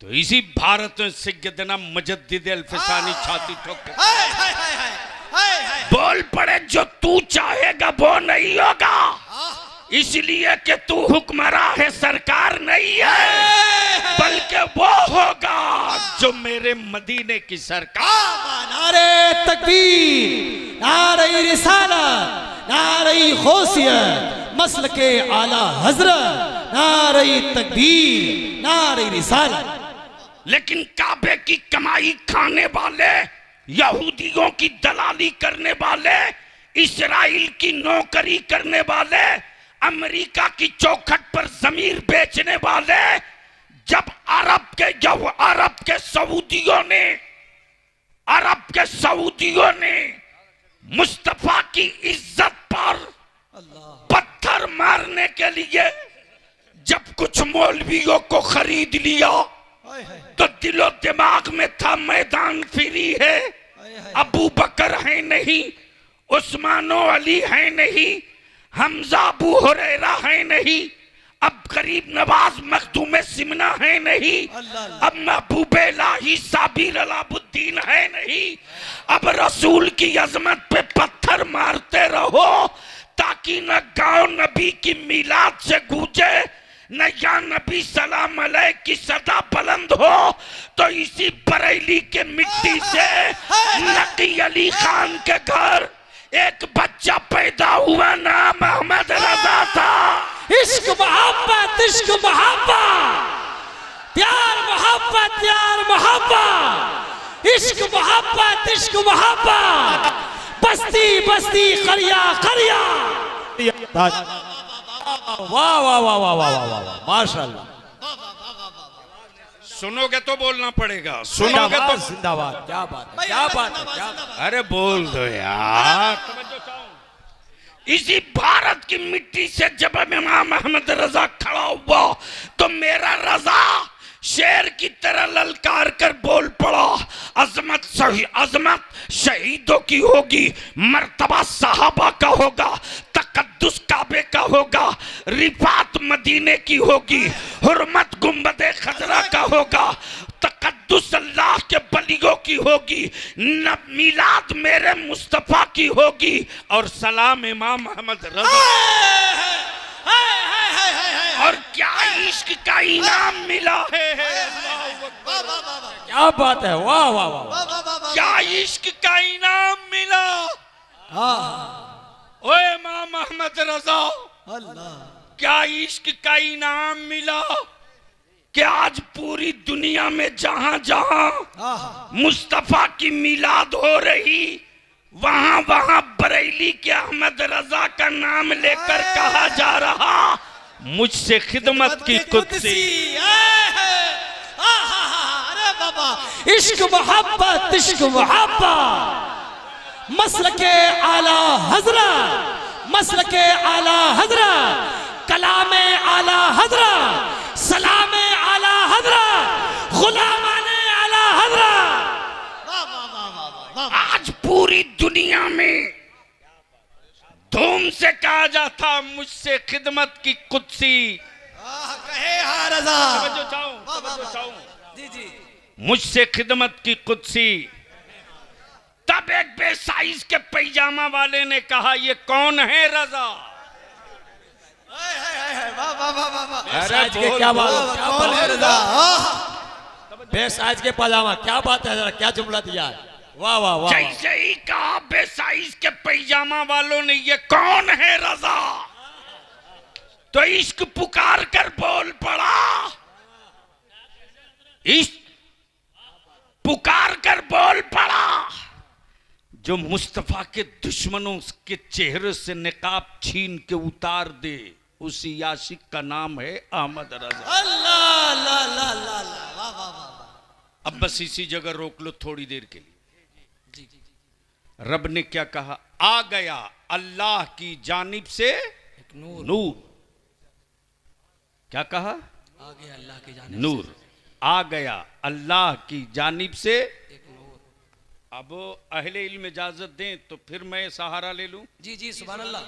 तो इसी भारत में सैयदना मुजद्दिद अल-फिसानी छाती ठोक के हाय हाय हाय हाय हाय हाय। बोल पड़े जो तू चाहेगा वो नहीं होगा, इसलिए कि तू हुक्मरां है, सरकार नहीं है, बल्कि वो होगा जो मेरे मदीने की सरकार। नारे तकबीर, नारे रिसालत, नारे गौसियत, मसल के आला हजरत, नारे तकबीर, नारे रिसालत। लेकिन काबे की कमाई खाने वाले, यहूदियों की दलाली करने वाले, इस्राइल की नौकरी करने वाले, अमेरिका की चौखट पर जमीन बेचने वाले, जब अरब के सऊदियों ने मुस्तफा की इज्जत पर पत्थर मारने के लिए जब कुछ मौलवियों को खरीद लिया, तो दिलो दिमाग में था मैदान फ्री है, अबू बकर है नहीं, उस्मानो अली है नहीं, हमजा अबू हुरैरा है नहीं, अब करीब नवाज मखदूम सिमना है नहीं, अब महबूब इलाही साबिर अलाउद्दीन है नहीं। अब रसूल की अजमत पे पत्थर मारते रहो ताकि न गांव नबी की मिलाद से गूंजे, न या नबी सलाम अलैह की सदा बुलंद हो। तो इसी बरेली के मिट्टी से नकी अली खान के घर एक बच्चा पैदा हुआ, नाम अहमद रजा था। इश्क मोहब्बत, इश्क मोहब्बत, प्यार मोहब्बत, प्यार मोहब्बत, इश्क मोहब्बत, इश्क मोहब्बत, बस्ती बस्ती, करिया करिया। वाह वाह वाह वाह वाह वाह वाह माशाल्लाह। सुनोगे तो बोलना पड़ेगा, सुनोगे तो। जिंदाबाद। क्या बात है, क्या बात है, क्या बात है। अरे बोल दो यार। इसी भारत की मिट्टी से जब इमाम अहमद रजा खड़ा हुआ तो मेरा रजा शेर की तरह ललकार कर बोल पड़ा, अजमत शहीदों की होगी, मर्तबा सहाबा का होगा, तकद्दुस काबे का होगा, रिफात मदीने की होगी, हुर्मत गुंबदे खजरा का होगा, तकद्दुस अल्लाह के बलियों की होगी, न मिलाद मेरे मुस्तफा की होगी, और सलाम इमाम अहमद रजा। और क्या इश्क का इनाम मिला है। क्या बात है, वाह वाह वाह। क्या इश्क का इनाम मिला। ओए इमाम अहमद रजा, क्या इश्क का इनाम मिला कि आज पूरी दुनिया में जहां जहां मुस्तफा की मिलाद हो रही, वहां वहां बरेली के अहमद रजा का नाम लेकर कहा जा रहा, मुझसे खिदमत की कुत्सी। अरे बाबा, इश्क मोहब्बत, इश्क मोहब्बत, मसल के आला हजरत, मसल के आला हजरत, कलाम आला हजरत, सलाम आला हजरत, गुलामाने आला हजरत। आज पूरी दुनिया में धूम से कहा जाता, मुझसे खिदमत की कुत्सी। कहे हाँ रजा। जी जी, मुझसे खिदमत की कुत्सी। तब एक बेसाइज के पैजामा वाले ने कहा, ये कौन है रजा। आज के क्या बात, कौन है रजा। बेसाइज के पजामा, क्या बात है, जरा क्या जुमला दिया है। वाह वाह वाह। जैसे ही कहा बेसाइज के पैजामा वालों ने, ये कौन है रजा, तो इश्क पुकार कर बोल पड़ा, इश्क पुकार कर बोल पड़ा, जो मुस्तफा के दुश्मनों के चेहरे से निकाब छीन के उतार दे, उसी आशिक का नाम है अहमद रजा। अल्लाह अल्लाह अल्लाह अल्लाह अल्लाह, वाह वाह वाह। अब बस इसी जगह रोक लो थोड़ी देर के लिए। जी जी, रब ने क्या कहा? आ गया अल्लाह की जानिब से एक नूर नूर। क्या कहा? आगे अल्लाह की जानिब नूर। आ गया अल्लाह की जानिब से। एक नूर। अब अहले इल्म इजाजत दें तो फिर मैं सहारा ले लूं। जी जी, सुभान अल्लाह,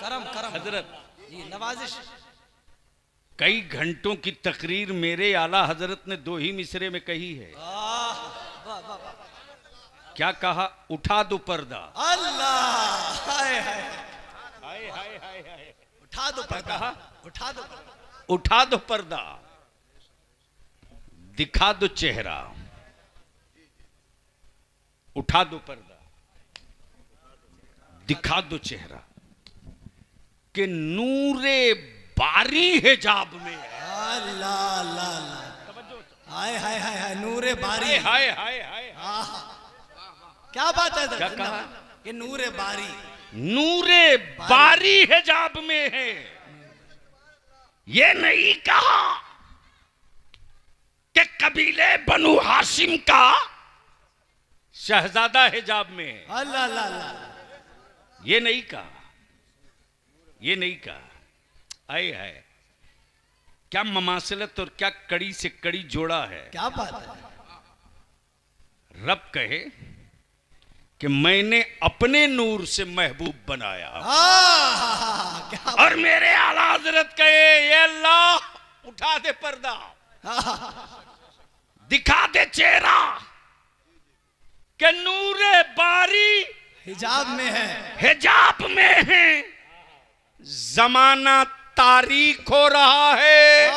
करम करम हजरत, जी, नवाजिश। कई घंटों की तकरीर मेरे आला हजरत ने 2 ही मिसरे में कही है। वाह वाह वाह, क्या कहा? उठा दो पर्दा। अल्लाह, हाय हाय, हाय हाय हाय हाय। उठा दो पर्दा, कहा? उठा दो पर्दा। उठा दो पर्दा, दिखा दो चेहरा। उठा दो पर्दा, दिखा दो चेहरा कि नूरे बारी हिजाब में है। अल्लाह अल्लाह अल्लाह, हाय हाय हाय हाय, नूरे बारी। हाय हाय हाय। आह, क्या बात है? क्या कहा? ये नूरे बारी, नूरे बारी हिजाब में है। ये नहीं कहा कि कबीले बनु हाशिम का शहजादा हिजाब में है। अल्लाह अल्लाह अल्लाह, ये नहीं कहा, ये नहीं कहा। आए है, क्या ममासलत और क्या कड़ी से कड़ी जोड़ा है। क्या बात है? रब कहे कि मैंने अपने नूर से महबूब बनाया, क्या और मेरे आला हजरत कहे ये अल्लाह उठा दे पर्दा, दिखा दे चेहरा कि नूरे बारी हिजाब में है। हिजाब में है। जमाना तारीख हो रहा है,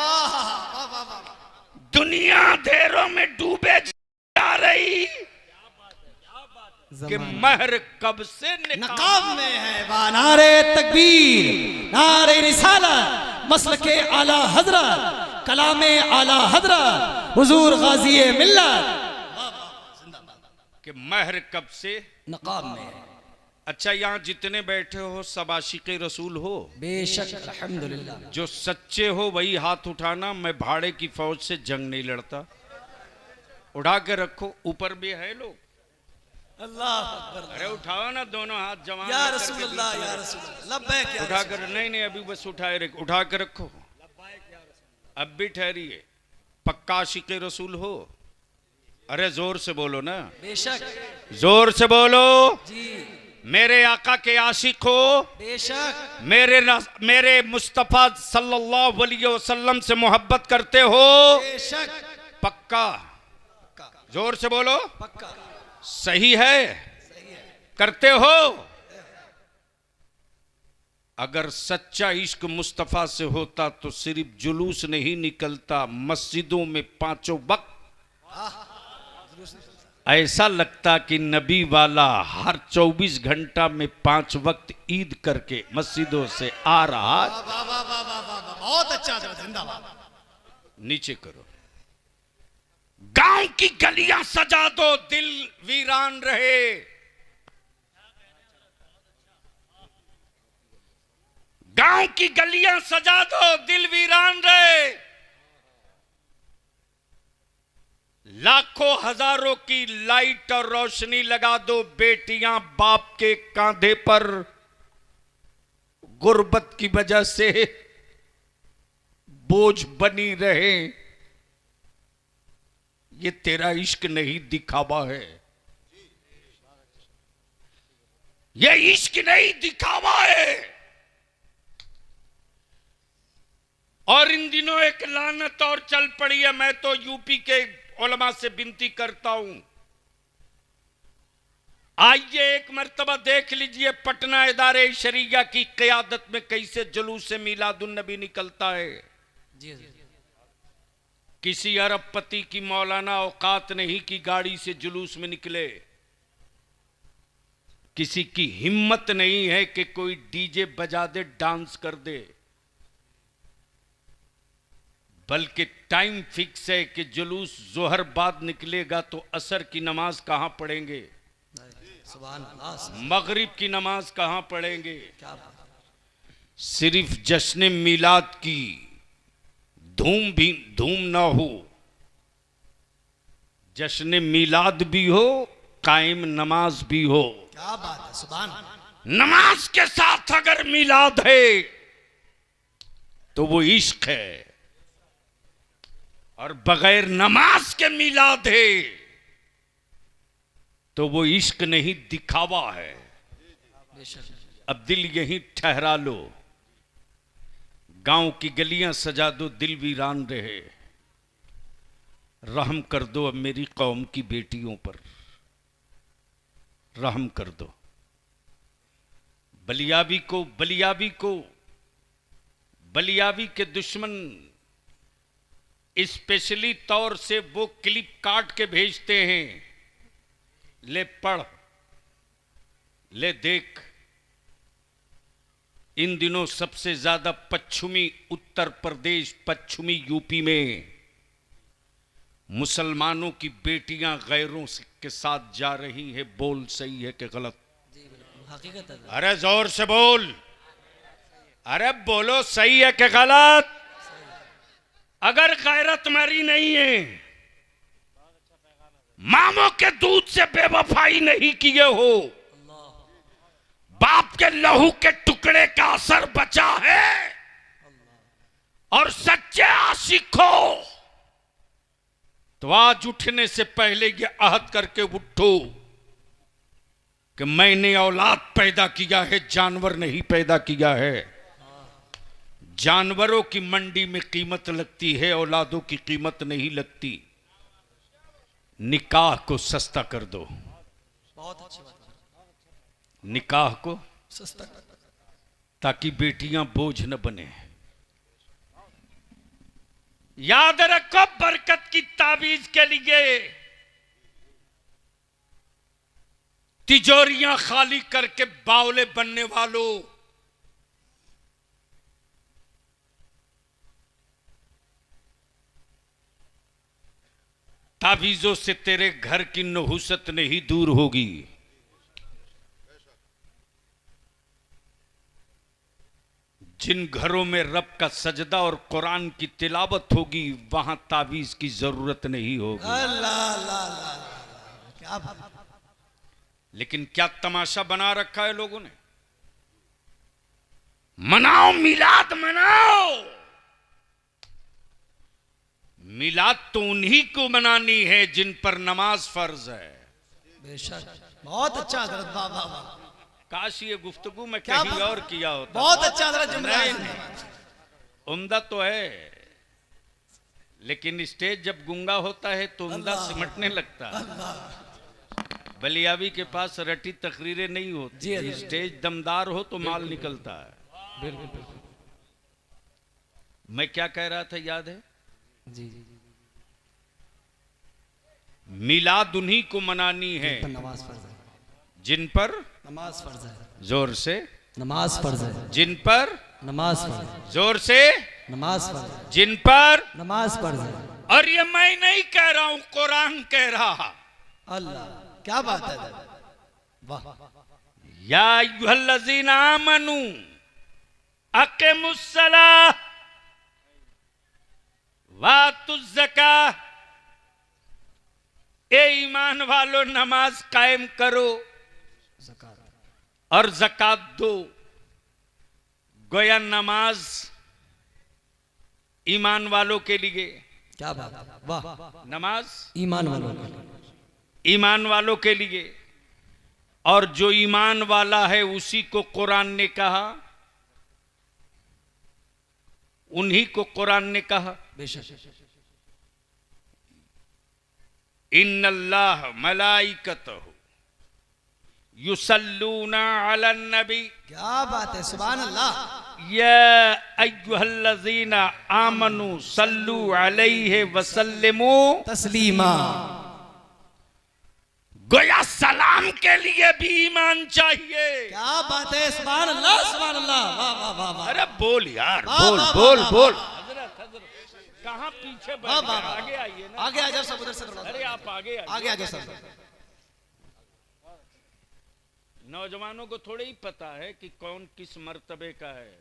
दुनिया अंधेरों में डूबे जा रही कि महर कब से नकाब में है। वाह, नारे तकबीर, नारे रिसालत, मसल के आला हजरत, कलामे आला हजरत, हुजूर गाजी मिल्लत, कि महर कब से नकाब में है। अच्छा, यहाँ जितने बैठे हो सब आशिक़े रसूल हो? बेशक, अल्हम्दुलिल्लाह। जो सच्चे हो वही हाथ उठाना। मैं भाड़े की फौज से जंग नहीं लड़ता। उठा के रखो, ऊपर भी है लोग। अल्लाह अकबर। अरे उठाओ ना दोनों हाथ जमा या रसूलुल्लाह, या रसूलुल्लाह, लब्बैक या उठा कर। नहीं नहीं, अभी बस उठाए रखो, उठा के रखो। अब भी ठहरिए। पक्का आशिक़े रसूल हो? अरे जोर से बोलो ना, बेशक, जोर से बोलो। जी मेरे आका के आशिक हो? बेशक, मेरे मुस्तफा सल्लल्लाहु अलैहि वसल्लम से मोहब्बत करते हो? बेशक, पक्का? जोर से बोलो। पक्का, सही है? करते हो? अगर सच्चा इश्क मुस्तफा से होता तो सिर्फ जुलूस नहीं निकलता, मस्जिदों में 5 वक्त ऐसा लगता कि नबी वाला हर 24 घंटा में 5 वक्त ईद करके मस्जिदों से आ रहा। बहुत अच्छा, जिंदाबाद। नीचे करो। गांव की गलियां सजा दो, दिल वीरान रहे। गांव की गलियां सजा दो, दिल वीरान रहे। लाखों हजारों की लाइट और रोशनी लगा दो, बेटियां बाप के कांधे पर गुर्बत की वजह से बोझ बनी रहे। ये तेरा इश्क नहीं, दिखावा है। ये इश्क नहीं, दिखावा है। और इन दिनों एक लानत और चल पड़ी है। मैं तो यूपी के उलमा से विनती करता हूं, आइए एक मर्तबा देख लीजिए पटना इदारे शरिया की क़यादत में कैसे जुलूस से मीलादुन नबी निकलता है। जी, किसी अरबपति की मौलाना औकात नहीं कि गाड़ी से जुलूस में निकले। किसी की हिम्मत नहीं है कि कोई डीजे बजा दे, डांस कर दे। बल्कि टाइम फिक्स है कि जुलूस जोहर बाद निकलेगा तो असर की नमाज कहां पढ़ेंगे। सुभान अल्लाह। मगरिब की नमाज कहाँ पढ़ेंगे? क्या बात। सिर्फ जश्न मिलाद की धूम ना हो, जश्न मिलाद भी हो, कायम नमाज भी हो। क्या बात है, सुभान। नमाज के साथ अगर मिलाद है तो वो इश्क है, और बगैर नमाज के मिलाद है तो वो इश्क नहीं, दिखावा है। अब दिल यहीं ठहरा लो, गांव की गलियां सजा दो, दिल वीरान रहे। रहम कर दो अब मेरी कौम की बेटियों पर, रहम कर दो। बलियावी के दुश्मन स्पेशली तौर से वो क्लिप काट के भेजते हैं, ले पढ़, ले देख। इन दिनों सबसे ज्यादा पश्चिमी उत्तर प्रदेश, पश्चिमी यूपी में मुसलमानों की बेटियां गैरों के साथ जा रही है। बोल सही है कि गलत? हकीकत है। अरे जोर से बोल, अरे बोलो सही है कि गलत? अगर गैरत मरी नहीं है, मामों के दूध से बेवफाई नहीं किए हो, बाप के लहू के टुकड़े का असर बचा है, और सच्चे आशिक हो तो आज उठने से पहले ये अहद करके उठो कि मैंने औलाद पैदा किया है, जानवर नहीं पैदा किया है। जानवरों की मंडी में कीमत लगती है, औलादों की कीमत नहीं लगती। निकाह को सस्ता कर दो, बहुत अच्छी बात। निकाह को सस्ता, ताकि बेटियां बोझ न बने। याद रखो, बरकत की ताबीज के लिए तिजोरियां खाली करके बावले बनने वालों, ताबीजों से तेरे घर की नहुसत नहीं दूर होगी। जिन घरों में रब का सजदा और कुरान की तिलावत होगी, वहां ताबीज की जरूरत नहीं होगी। क्या बात। लेकिन क्या तमाशा बना रखा है लोगों ने। मनाओ मिलाद मनाओ, मिलाद तो उन्हीं को मनानी है जिन पर नमाज फर्ज है। बेशक, बहुत अच्छा हजरत। वाह वाह वाह। काश ये गुफ्तगू में क्या कहीं और किया होता। बहुत अच्छा हजरत जुमला है। उम्दा तो है, लेकिन स्टेज जब गूंगा होता है तो उम्दा सिमटने लगता है। बलियावी के पास रटी तकरीरें नहीं होती, स्टेज दमदार हो तो माल निकलता है। बिल्कुल बिल्कुल। मैं क्या कह रहा था याद है? जी जी। मिलाद उन्हीं को मनानी है नमाज फर्ज है, जिन पर नमाज फर्ज है। जोर से, नमाज फर्ज है। जिन पर नमाज फर्ज है। जोर से, नमाज फर्ज है। जिन पर नमाज फर्ज है। और ये मैं नहीं कह रहा हूं, कुरान कह रहा। अल्लाह, क्या बात है। वाह। या अय्युहल्लज़ीना आमनू अक़ीमुस्सलाह वातुज़्ज़काह, ए ईमान वालो नमाज कायम करो और ज़कात दो। गोया नमाज ईमान वालों के लिए। क्या बात है। वाह। नमाज ईमान वालों के लिए। ईमान वालों के लिए, और जो ईमान वाला है उसी को कुरान ने कहा, उन्हीं को कुरान ने कहा। बेशक। इन्नल्लाह मलाइकतहु युसल्लूना अलन नबी। क्या बात है, सुभान अल्लाह। या अय्युहल्लज़ीना आमनू सल्लू अलैहि वसल्लिमू तस्लीमा। गोया सलाम के लिए भी ईमान चाहिए। क्या बात है, सुभान अल्लाह सुभान अल्लाह। वाह वाह वाह वाह। अरे बोल यार, वाह, बोल वाह, बोल वाह, बोल। वाह। कहाँ पीछे बैठ वाह, गए? वाह, वाह। आगे आइए ना, आगे आ जाओ सब, उधर से अरे आप आगे आइए। आगे आ जाओ सब। नौजवानों को थोड़ा ही पता है कि कौन किस मर्तबे का है।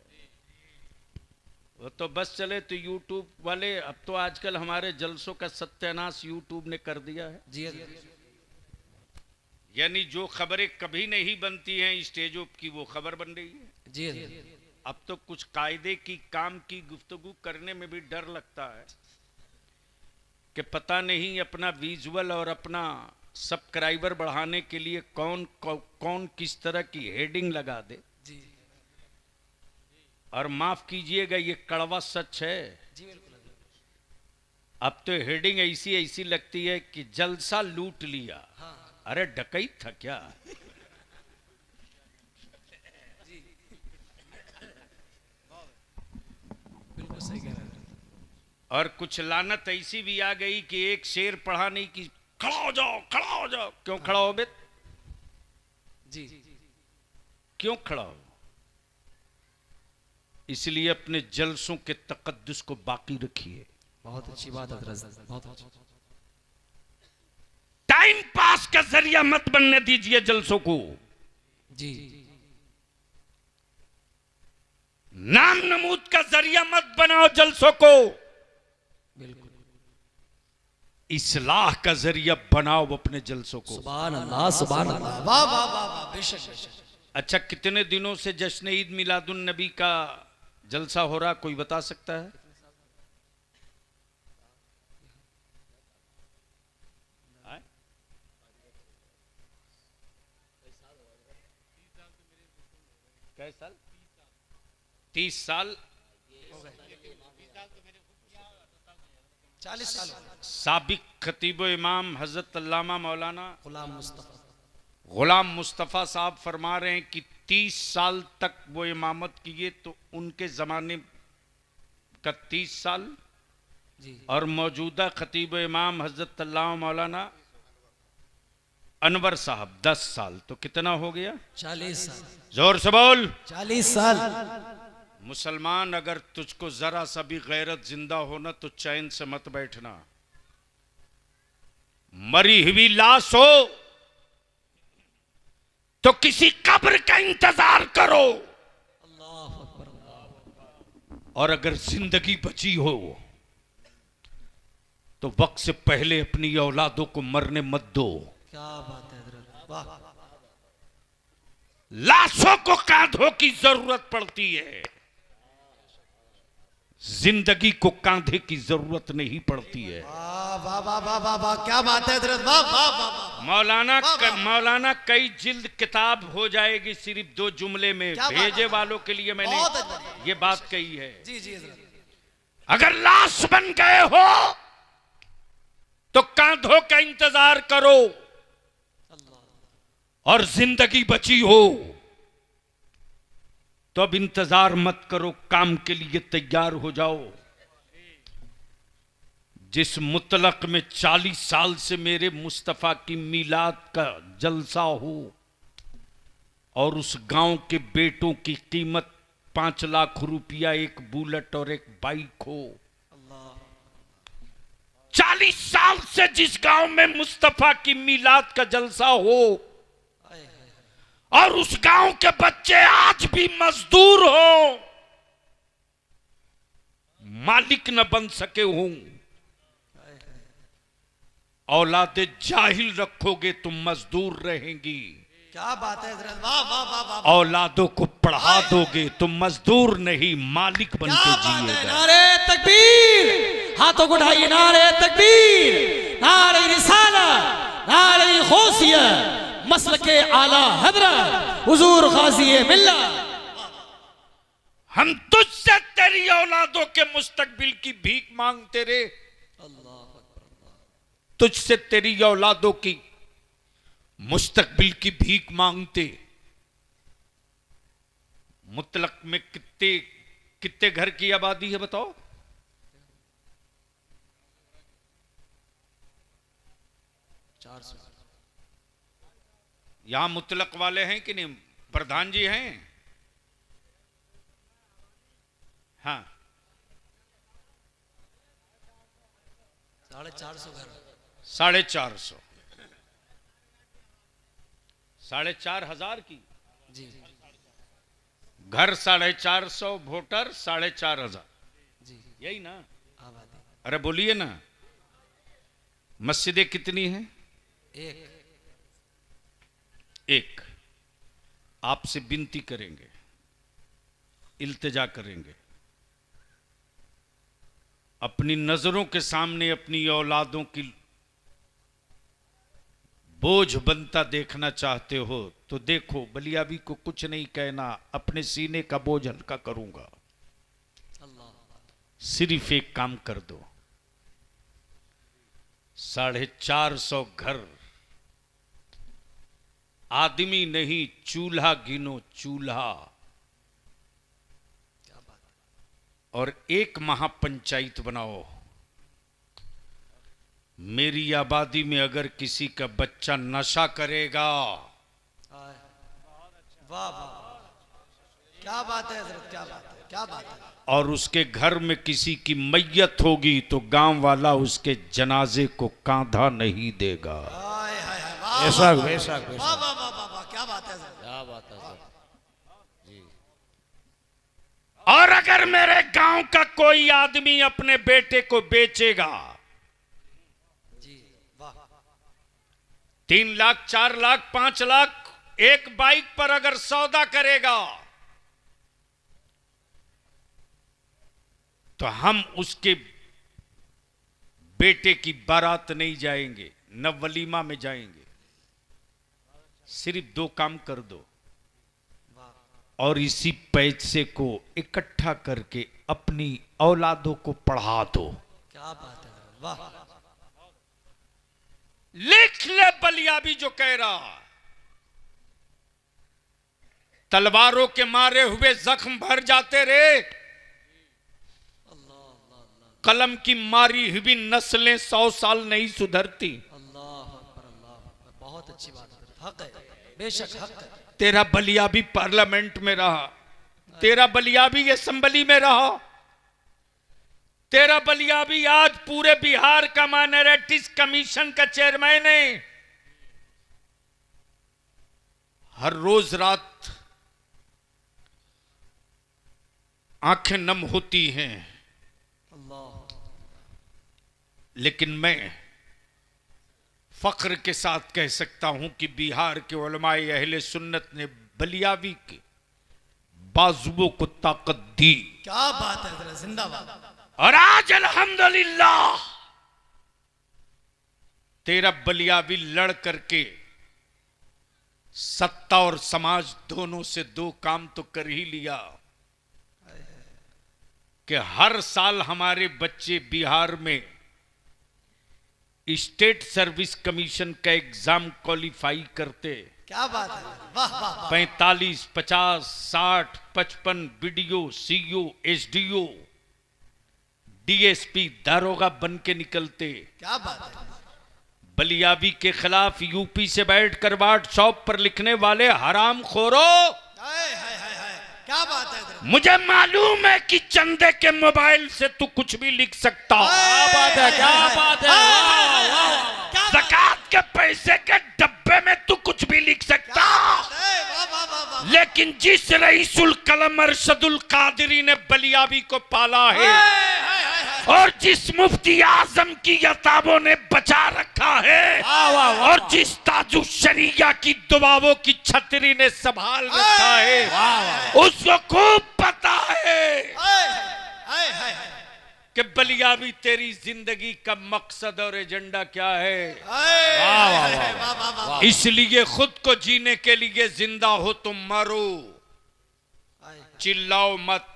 वो तो बस चले तो यूट्यूब वाले, अब तो आजकल हमारे जलसों का सत्यानाश यूट्यूब ने कर दिया है। जी यानी जो खबरें कभी नहीं बनती हैं स्टेजों की, वो खबर बन रही है। जी अब तो कुछ कायदे की काम की गुफ्तगू करने में भी डर लगता है कि पता नहीं अपना विजुअल और अपना सब्सक्राइबर बढ़ाने के लिए कौन किस तरह की हेडिंग लगा दे। जी और माफ कीजिएगा, ये कड़वा सच है। जी बिल्कुल। अब तो हेडिंग ऐसी ऐसी लगती है कि जलसा लूट लिया। हाँ अरे डकैत था क्या? बिल्कुल सही कह रहे हैं। और कुछ लानत ऐसी भी आ गई कि एक शेर पढ़ा नहीं कि खड़ा हो जाओ, खड़ा हो जाओ। क्यों खड़ा हो बे? जी क्यों खड़ा हो? इसलिए अपने जलसों के तकद्दुस को बाकी रखिए। बहुत अच्छी बात है हजरत, बहुत अच्छी। टाइम पास का जरिया मत बनने दीजिए जलसों को। जी नाम नमूद का जरिया मत बनाओ जलसों को। बिल्कुल। इस्लाह का जरिया बनाओ अपने जलसों को। सुभान अल्लाह, सुभान अल्लाह, वाह वाह वाह वाह, बेशक बेशक। अच्छा, कितने दिनों से जश्न ईद मिलादुन नबी का जलसा हो रहा, कोई बता सकता है? कै साल? 30 साल। 40 साल। साबिक खतीब इमाम हजरत अल्लामा मौलाना गुलाम गुलाम मुस्तफ़ा साहब फरमा रहे हैं कि 30 साल तक वो इमामत किए, तो उनके ज़माने का 30 साल जी और मौजूदा खतीब इमाम हजरत अल्लामा मौलाना अनवर साहब 10 साल, तो कितना हो गया? 40 साल। जोर से बोल। 40 साल। मुसलमान, अगर तुझको जरा सा भी गैरत जिंदा होना तो चैन से मत बैठना। मरी हुई लाश हो तो किसी कब्र का इंतजार करो, अल्लाह अकबर। और अगर जिंदगी बची हो तो वक्त से पहले अपनी औलादों को मरने मत दो। क्या बात है हजरत, वाह। लाशों को कांधों की जरूरत पड़ती है, जिंदगी को कांधे की जरूरत नहीं पड़ती है। वाह वाह वाह वाह वाह वाह, क्या बात है हजरत, वाह वाह वाह। मौलाना कई जिल्द किताब हो जाएगी सिर्फ 2 जुमले में। क्या बात भेजे है? वालों के लिए मैंने बहुत अच्छा। ये बात कही है। जी जी हजरत। अगर लाश बन गए हो तो कांधों का इंतजार करो, और जिंदगी बची हो तो अब इंतजार मत करो, काम के लिए तैयार हो जाओ। जिस मुतलक में 40 साल से मेरे मुस्तफा की मीलाद का जलसा हो और उस गांव के बेटों की कीमत 5 लाख रुपया, एक बुलेट और एक बाइक हो। 40 साल से जिस गांव में मुस्तफा की मीलाद का जलसा हो और उस गांव के बच्चे आज भी मजदूर हो, मालिक न बन सके हों, औलादे जाहिल रखोगे तो मजदूर रहेंगी। क्या बात है हजरत, वाह वाह वाह वाह। औलादों को पढ़ा दोगे तो मजदूर नहीं मालिक बन के जिएगा। नारे तकबीर, हाथों को उठाइए, नारे तकबीर, नारे रिसालत, नारे गौसिया, मसल के आला हजरत हुजूर गाज़ी मिल्लत। हम तुझसे तेरी औलादों के मुस्तकबिल की भीख मांगते रे, तुझसे तेरी औलादों की मुस्तकबिल की भीख मांगते। मुतलक में कितने घर की आबादी है बताओ? 400। यहां मुतलक वाले हैं कि नहीं? प्रधान जी हैं? हाँ, 450 घर। 450। 4,500 की, जी घर 450, वोटर 4,500, जी यही ना? आबादी अरे बोलिए ना। मस्जिदें कितनी हैं? एक। एक। आपसे विनती करेंगे, इल्तिजा करेंगे, अपनी नजरों के सामने अपनी औलादों की बोझ बनता देखना चाहते हो तो देखो, बलियाबी को कुछ नहीं कहना, अपने सीने का बोझ हल्का करूंगा। अल्लाह सिर्फ एक काम कर दो, 450 घर, आदमी नहीं चूल्हा गिनो, चूल्हा। क्या बात है। और एक महापंचायत बनाओ। मेरी आबादी में अगर किसी का बच्चा नशा करेगा, आए। वाह वाह, क्या बात है हजरत, क्या बात है, क्या बात है। और उसके घर में किसी की मैयत होगी तो गांव वाला उसके जनाजे को कांधा नहीं देगा। आए हाय हाय, वाह बेशक, वाह, बेशक, वाह बेशक। वाह वाह वाह वाह, क्या बात है हजरत। क्या बात है सर। और अगर मेरे गांव का कोई आदमी अपने बेटे को बेचेगा, जी वाह 3 लाख, 4 लाख, 5 लाख एक बाइक पर अगर सौदा करेगा, तो हम उसके बेटे की बारात नहीं जाएंगे, न वलीमा में जाएंगे। सिर्फ 2 काम कर दो और इसी पैसे को इकट्ठा करके अपनी औलादों को पढ़ा दो। क्या बात है हजरत, वाह लिख ले बलियाबी जो कह रहा। तलवारों के मारे हुए जख्म भर जाते रे, कलम की मारी हुई नस्लें 100 साल नहीं सुधरती। अल्लाह अकबर, अल्लाह अकबर, बहुत अच्छी बात है हजरत, हक है, बेशक हक है। तेरा बलियाबी पार्लियामेंट में रहा, तेरा बलियाबी असेंबली में रहा, तेरा बलियाबी आज पूरे बिहार का माइनॉरिटीज कमीशन का चेयरमैन है। हर रोज रात आंखें नम होती हैं, अल्लाह लेकिन मैं फख्र के साथ कह सकता हूं कि बिहार के उलमाए अहले सुन्नत ने बलियाबी के बाजुओं को ताकत दी। क्या बात है हजरत, जिंदाबाद। और आज अल्हम्दुलिल्लाह तेरा बलियाबी लड़ करके सत्ता और समाज दोनों से 2 काम तो कर ही लिया कि हर साल हमारे बच्चे बिहार में स्टेट सर्विस कमीशन का एग्जाम क्वालिफाई करते। क्या बात है, वाह वाह वाह। 45, 50, 60, 55 बीडीओ, सीईओ, एसडीओ, डीएसपी, दारोगा बन के निकलते। क्या बात है, बलियाबी के खिलाफ यूपी से बैठकर व्हाट्सएप पर लिखने वाले हराम खोरो, हाय हाय हाय हाय, क्या बात है हजरत। मुझे मालूम है कि चंदे के मोबाइल से तू कुछ भी लिख सकता। क्या बात है, क्या बात है, वाह वाह। ज़कात के पैसे के डब्बे में तू कुछ भी लिख सकता, वाह वाह वाह वाह। लेकिन जिस रईसुल कलम अरशदुल कादरी ने बलियाबी को पाला है और जिस मुफ्ती आजम की किताबों ने बचा रखा है और जिस ताजु शरिया की दुआओं की छतरी ने संभाल रखा है, उसको खूब पता है हाय हाय हाय कि बलियाबी तेरी जिंदगी का मकसद और एजेंडा क्या है। हाय हाय हाय, वाह वाह वाह। इसलिए खुद को जीने के लिए जिंदा हो तो मरो, हाय, चिल्लाओ मत।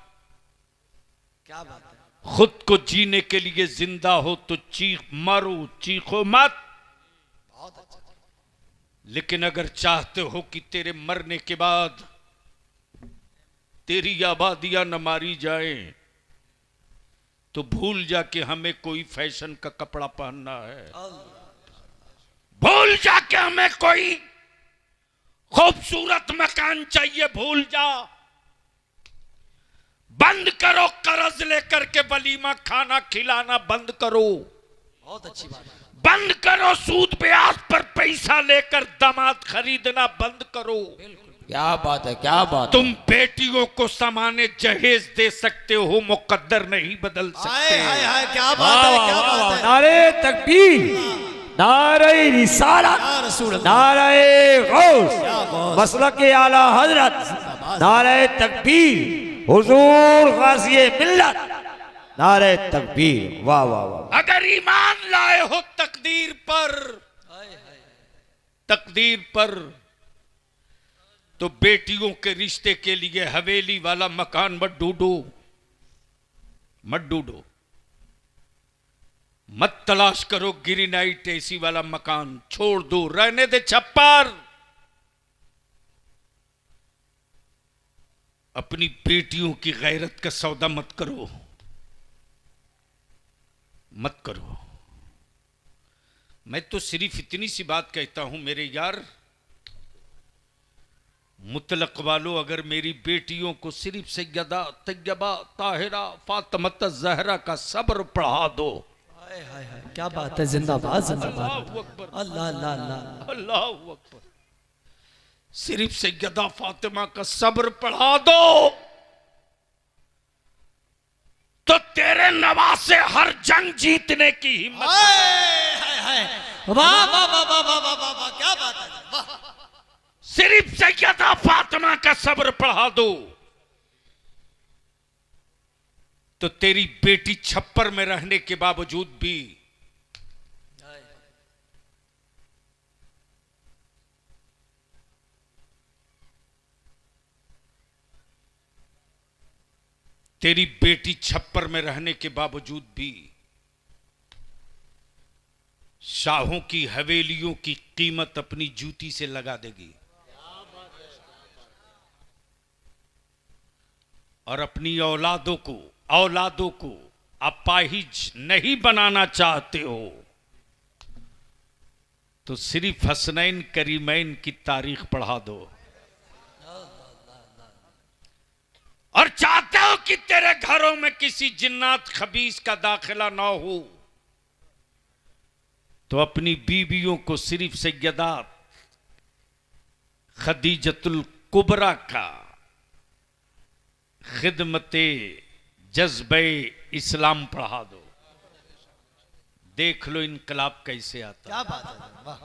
क्या बात है, खुद को जीने के लिए जिंदा हो तो मरो, चीखो मत। बहुत अच्छा। लेकिन अगर चाहते हो कि तेरे मरने के बाद तेरी आबादियां न मारी जाएं, तो भूल जा कि हमें कोई फैशन का कपड़ा पहनना है, भूल जा कि हमें कोई खूबसूरत मकान चाहिए, भूल जा। बंद करो कर्ज लेकर के वलीमा खाना खिलाना बंद करो, बहुत अच्छी बात है। बंद करो सूद ब्याज पर पैसा लेकर दामाद खरीदना बंद करो। क्या बात है, क्या बात है। तुम बेटियों को सामान्य जहेज दे सकते हो, मुकद्दर नहीं बदल हाय सकते। हाय हाय, क्या बात है, क्या बात है। नारे तकबीर, नारे रिसालत, या रसूल अल्लाह। नारे गौस, गौस। मसलक आला हजरत, नारे तकबीर, हुजूर गाज़ी मिल्लत, नारे तकबीर। वाह वाह वाह। अगर ईमान लाए हो तकदीर पर तो बेटियों के रिश्ते के लिए हवेली वाला मकान मत ढूंढो, मत ढूंढो, मत तलाश करो गिरिनाइट एसी वाला मकान, छोड़ दो, रहने दे छप्पर। अपनी बेटियों की गैरत का सौदा मत करो, मत करो। मैं तो सिर्फ इतनी सी बात कहता हूं मेरे यार, मुतलक वालों, अगर मेरी बेटियों को सिर्फ सैयदा तैयबा ताहिरा फातिमा ज़हरा का सब्र पढ़ा दो। हाय हाय हाय, क्या बात है। जिंदाबाद जिंदाबाद। अल्लाहु अकबर, अल्लाह अल्लाह अल्लाह। अल्लाहु अकबर। सिर्फ सैयदा फातिमा का सब्र पढ़ा दो तो तेरे नवासे हर जंग जीतने की हिम्मत। हाय हाय हाय, वाह वाह वाह वाह वाह वाह वाह वाह, क्या बात है। वाह, सिर्फ सैयदा फातिमा का सब्र पढ़ा दो तो तेरी बेटी छप्पर में रहने के बावजूद भी तेरी बेटी छप्पर में रहने के बावजूद भी शाहों की हवेलियों की कीमत अपनी जूती से लगा देगी और अपनी औलादों को अपाहिज नहीं बनाना चाहते हो तो सिर्फ हसनैन करीमैन की तारीख पढ़ा दो और चाहते हो कि तेरे घरों में किसी जिन्नात खबीस का दाखिला ना हो तो अपनी बीवियों को सिर्फ सैयदा खदीजतुल कुबरा का खिदमते जज्बे इस्लाम पढ़ा दो। देख लो इनकलाब कैसे आता। क्या बात है। वाह,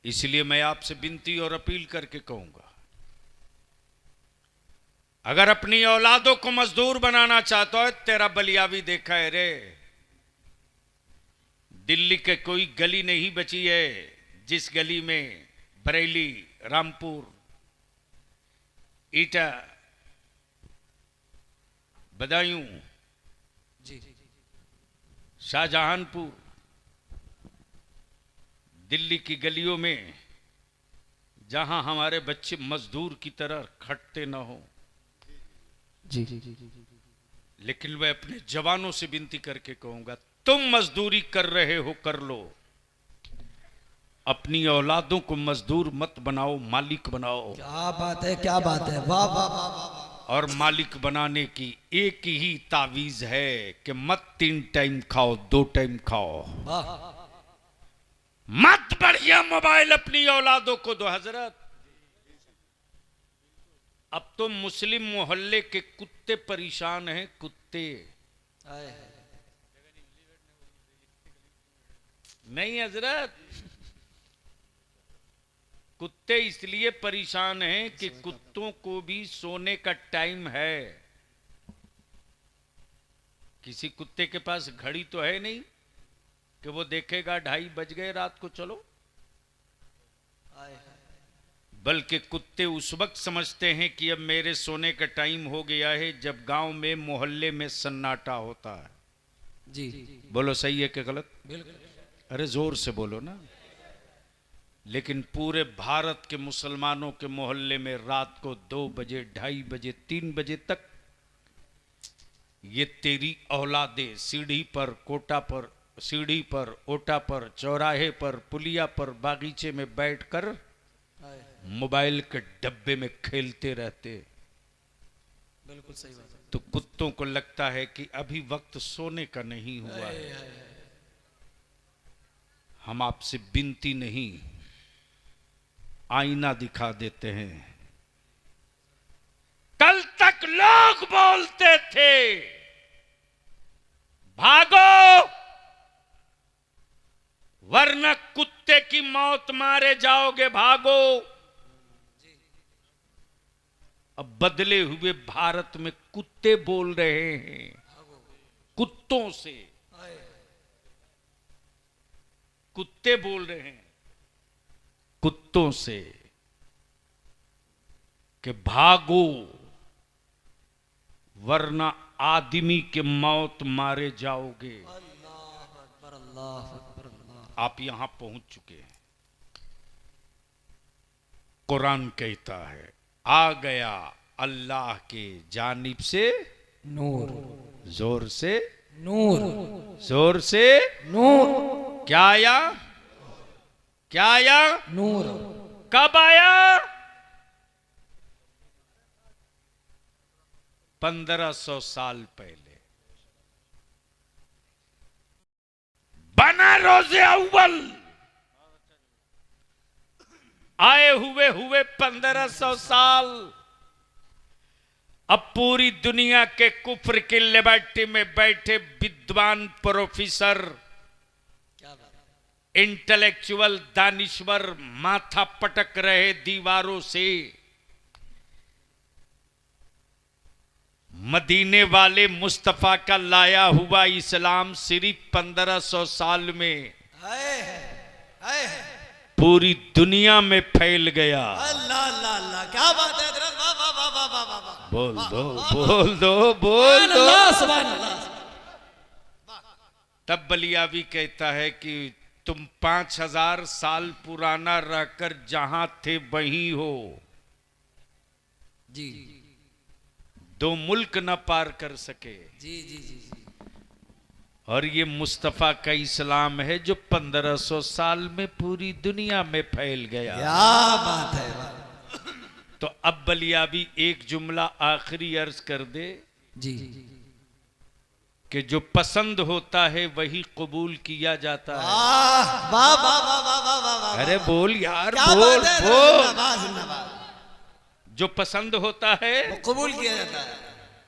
इसलिए मैं आपसे विनती और अपील करके कहूंगा, अगर अपनी औलादों को मजदूर बनाना चाहता है, तेरा बलियावी देखा है रे, दिल्ली के कोई गली नहीं बची है जिस गली में बरेली, रामपुर, ईटा, बदायूं, शाहजहांपुर, दिल्ली की गलियों में जहां हमारे बच्चे मजदूर की तरह खटते ना हो। जी। लेकिन मैं अपने जवानों से विनती करके कहूंगा, तुम मजदूरी कर रहे हो कर लो, अपनी औलादों को मजदूर मत बनाओ, मालिक बनाओ। क्या बात है, क्या बात है। वाह वाह वाह वाह। और मालिक बनाने की एक ही तावीज है कि मत 3 टाइम खाओ, 2 टाइम खाओ। वाह, मत बढ़िया मोबाइल अपनी औलादों को दो। हजरत, अब तो मुस्लिम मोहल्ले के कुत्ते परेशान हैं, कुत्ते। नहीं हजरत, कुत्ते इसलिए परेशान हैं कि कुत्तों को भी सोने का टाइम है। किसी कुत्ते के पास घड़ी तो है नहीं कि वो देखेगा 2:30 बज गए रात को चलो, बल्कि कुत्ते उस वक्त समझते हैं कि अब मेरे सोने का टाइम हो गया है जब गांव में मोहल्ले में सन्नाटा होता है। जी। बोलो सही है कि गलत? बिल्कुल। अरे जोर से बोलो ना। लेकिन पूरे भारत के मुसलमानों के मोहल्ले में रात को 2 बजे, 2:30 बजे, 3 बजे तक ये तेरी औलादे सीढ़ी पर, कोटा पर, सीढ़ी पर, ओटा पर, चौराहे पर, पुलिया पर, बागीचे में बैठकर मोबाइल के डब्बे में खेलते रहते। बिल्कुल सही बात है। तो कुत्तों को लगता है कि अभी वक्त सोने का नहीं हुआ है। हम आपसे विनती नहीं, आईना दिखा देते हैं। कल तक लोग बोलते थे भागो वरना कुत्ते की मौत मारे जाओगे, भागो। अब बदले हुए भारत में कुत्ते बोल रहे हैं कुत्तों से, कुत्ते बोल रहे हैं कुत्तों से कि भागो वरना आदमी के मौत मारे जाओगे। आप यहां पहुंच चुके हैं। कुरान कहता है आ गया अल्लाह के जानिब से नूर, जोर से नूर, जोर से नूर, क्या आया, क्या आया, नूर। कब आया? 1500 साल पहले बना रोज़े अव्वल आए हुए 1500 साल। अब पूरी दुनिया के कुफ्र की लिबर्टी में बैठे विद्वान प्रोफेसर, इंटेलेक्चुअल दानिश्वर माथा पटक रहे दीवारों से। मदीने वाले मुस्तफा का लाया हुआ इस्लाम सिर्फ 1500 साल में पूरी दुनिया में फैल गया। अल्लाह अल्लाह अल्लाह, क्या बात है हजरत, वाह वाह वाह वाह वाह वाह वाह। बोल दो बोल दो बोल दो। अल्लाह सुभान अल्लाह। तब बलियावी कहता है कि तुम 5000 साल पुराना रहकर जहां थे वहीं हो, जी दो मुल्क न पार कर सके। जी जी जी जी। और ये मुस्तफा का इस्लाम है जो 1500 साल में पूरी दुनिया में फैल गया। क्या बात है, वाह। तो अब बलियावी एक जुमला आखिरी अर्ज कर दे जी कि जो पसंद होता है वही कबूल किया जाता है। वाह वाह वाह वाह वाह वाह वाह वाह। अरे बोल यार, क्या बोल बात है, बोल। जिंदाबाद जिंदाबाद। जो पसंद होता है वो कबूल किया जाता है।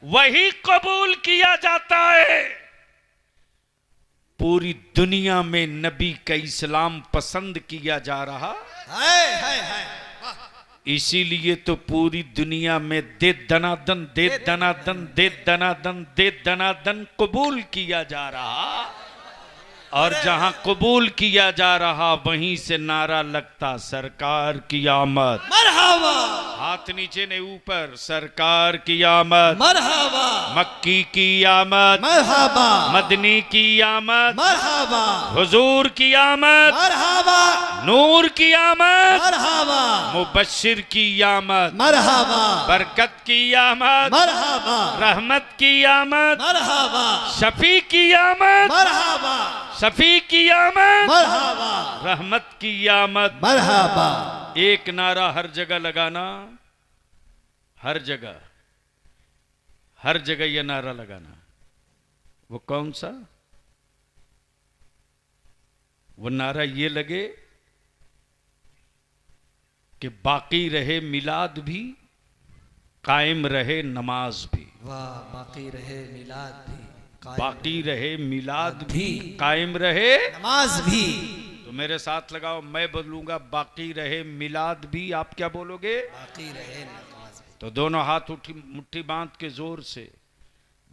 वही कबूल किया जाता है। पूरी दुनिया में नबी का इस्लाम पसंद किया जा रहा, है इसीलिए तो पूरी दुनिया में दे दनादन दे दनादन दे दनादन दे दनादन कबूल किया जा रहा। और जहां कबूल किया जा रहा वहीं से नारा लगता सरकार की आमद। मरहबा, हाथ नीचे ने ऊपर, सरकार की आमद, मरहबा, मक्की की आमद, मरहबा, मदनी की आमद, मरहबा, हुजूर की आमद, मरहबा, नूर की आमद, मरहबा, मुबश्शिर की आमद, मरहबा, बरकत की आमद, मरहबा, रहमत की आमद, मरहबा, शफी की आमद, मरहबा, शफी की आमद, मरहबा, रहमत की आमद। मरहबा। एक नारा हर जगह लगाना, हर जगह, हर जगह यह नारा लगाना। वो कौन सा? वो नारा ये लगे कि बाकी रहे मिलाद भी, कायम रहे नमाज भी। वाह, बाकी रहे मिलाद भी, बाकी रहे मिलाद भी, भी, कायम रहे। नमाज भी। तो मेरे साथ लगाओ, मैं बोलूंगा बाकी रहे मिलाद भी, आप क्या बोलोगे? बाकी रहे नमाज भी। तो दोनों हाथ उठी मुट्ठी बांध के जोर से,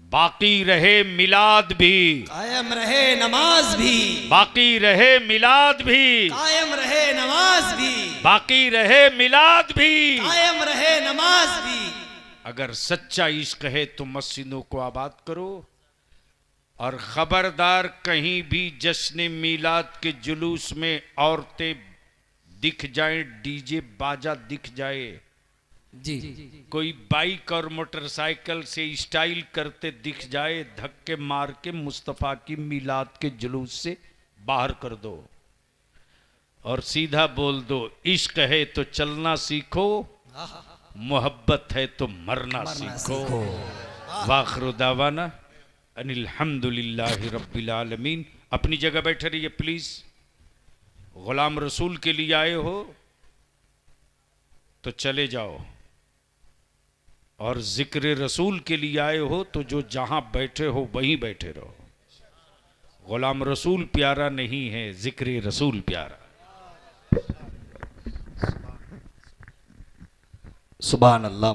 बाकी रहे मिलाद भी, कायम रहे नमाज भी, बाकी रहे मिलाद भी, कायम रहे नमाज भी, बाकी रहे मिलाद भी। कायम रहे नमाज भी। अगर सच्चा इश्क है तो मस्जिदों को आबाद करो, और खबरदार कहीं भी जश्न मिलाद के जुलूस में औरतें दिख जाएं, डीजे बाजा दिख जाए, जी कोई बाइक और मोटरसाइकिल से स्टाइल करते दिख जाए, धक्के मार के मुस्तफा की मिलाद के जुलूस से बाहर कर दो और सीधा बोल दो, इश्क है तो चलना सीखो, मोहब्बत है तो मरना सीखो। वाखिर दावाना अनिल हम्दुलिल्लाहि रब्बिल आलमीन। अपनी जगह बैठे रहिए प्लीज। गुलाम रसूल के लिए आए हो तो चले जाओ, और जिक्र रसूल के लिए आए हो तो जो जहां बैठे हो वहीं बैठे रहो। गुलाम रसूल प्यारा नहीं है, जिक्र रसूल प्यारा। सुभान अल्लाह।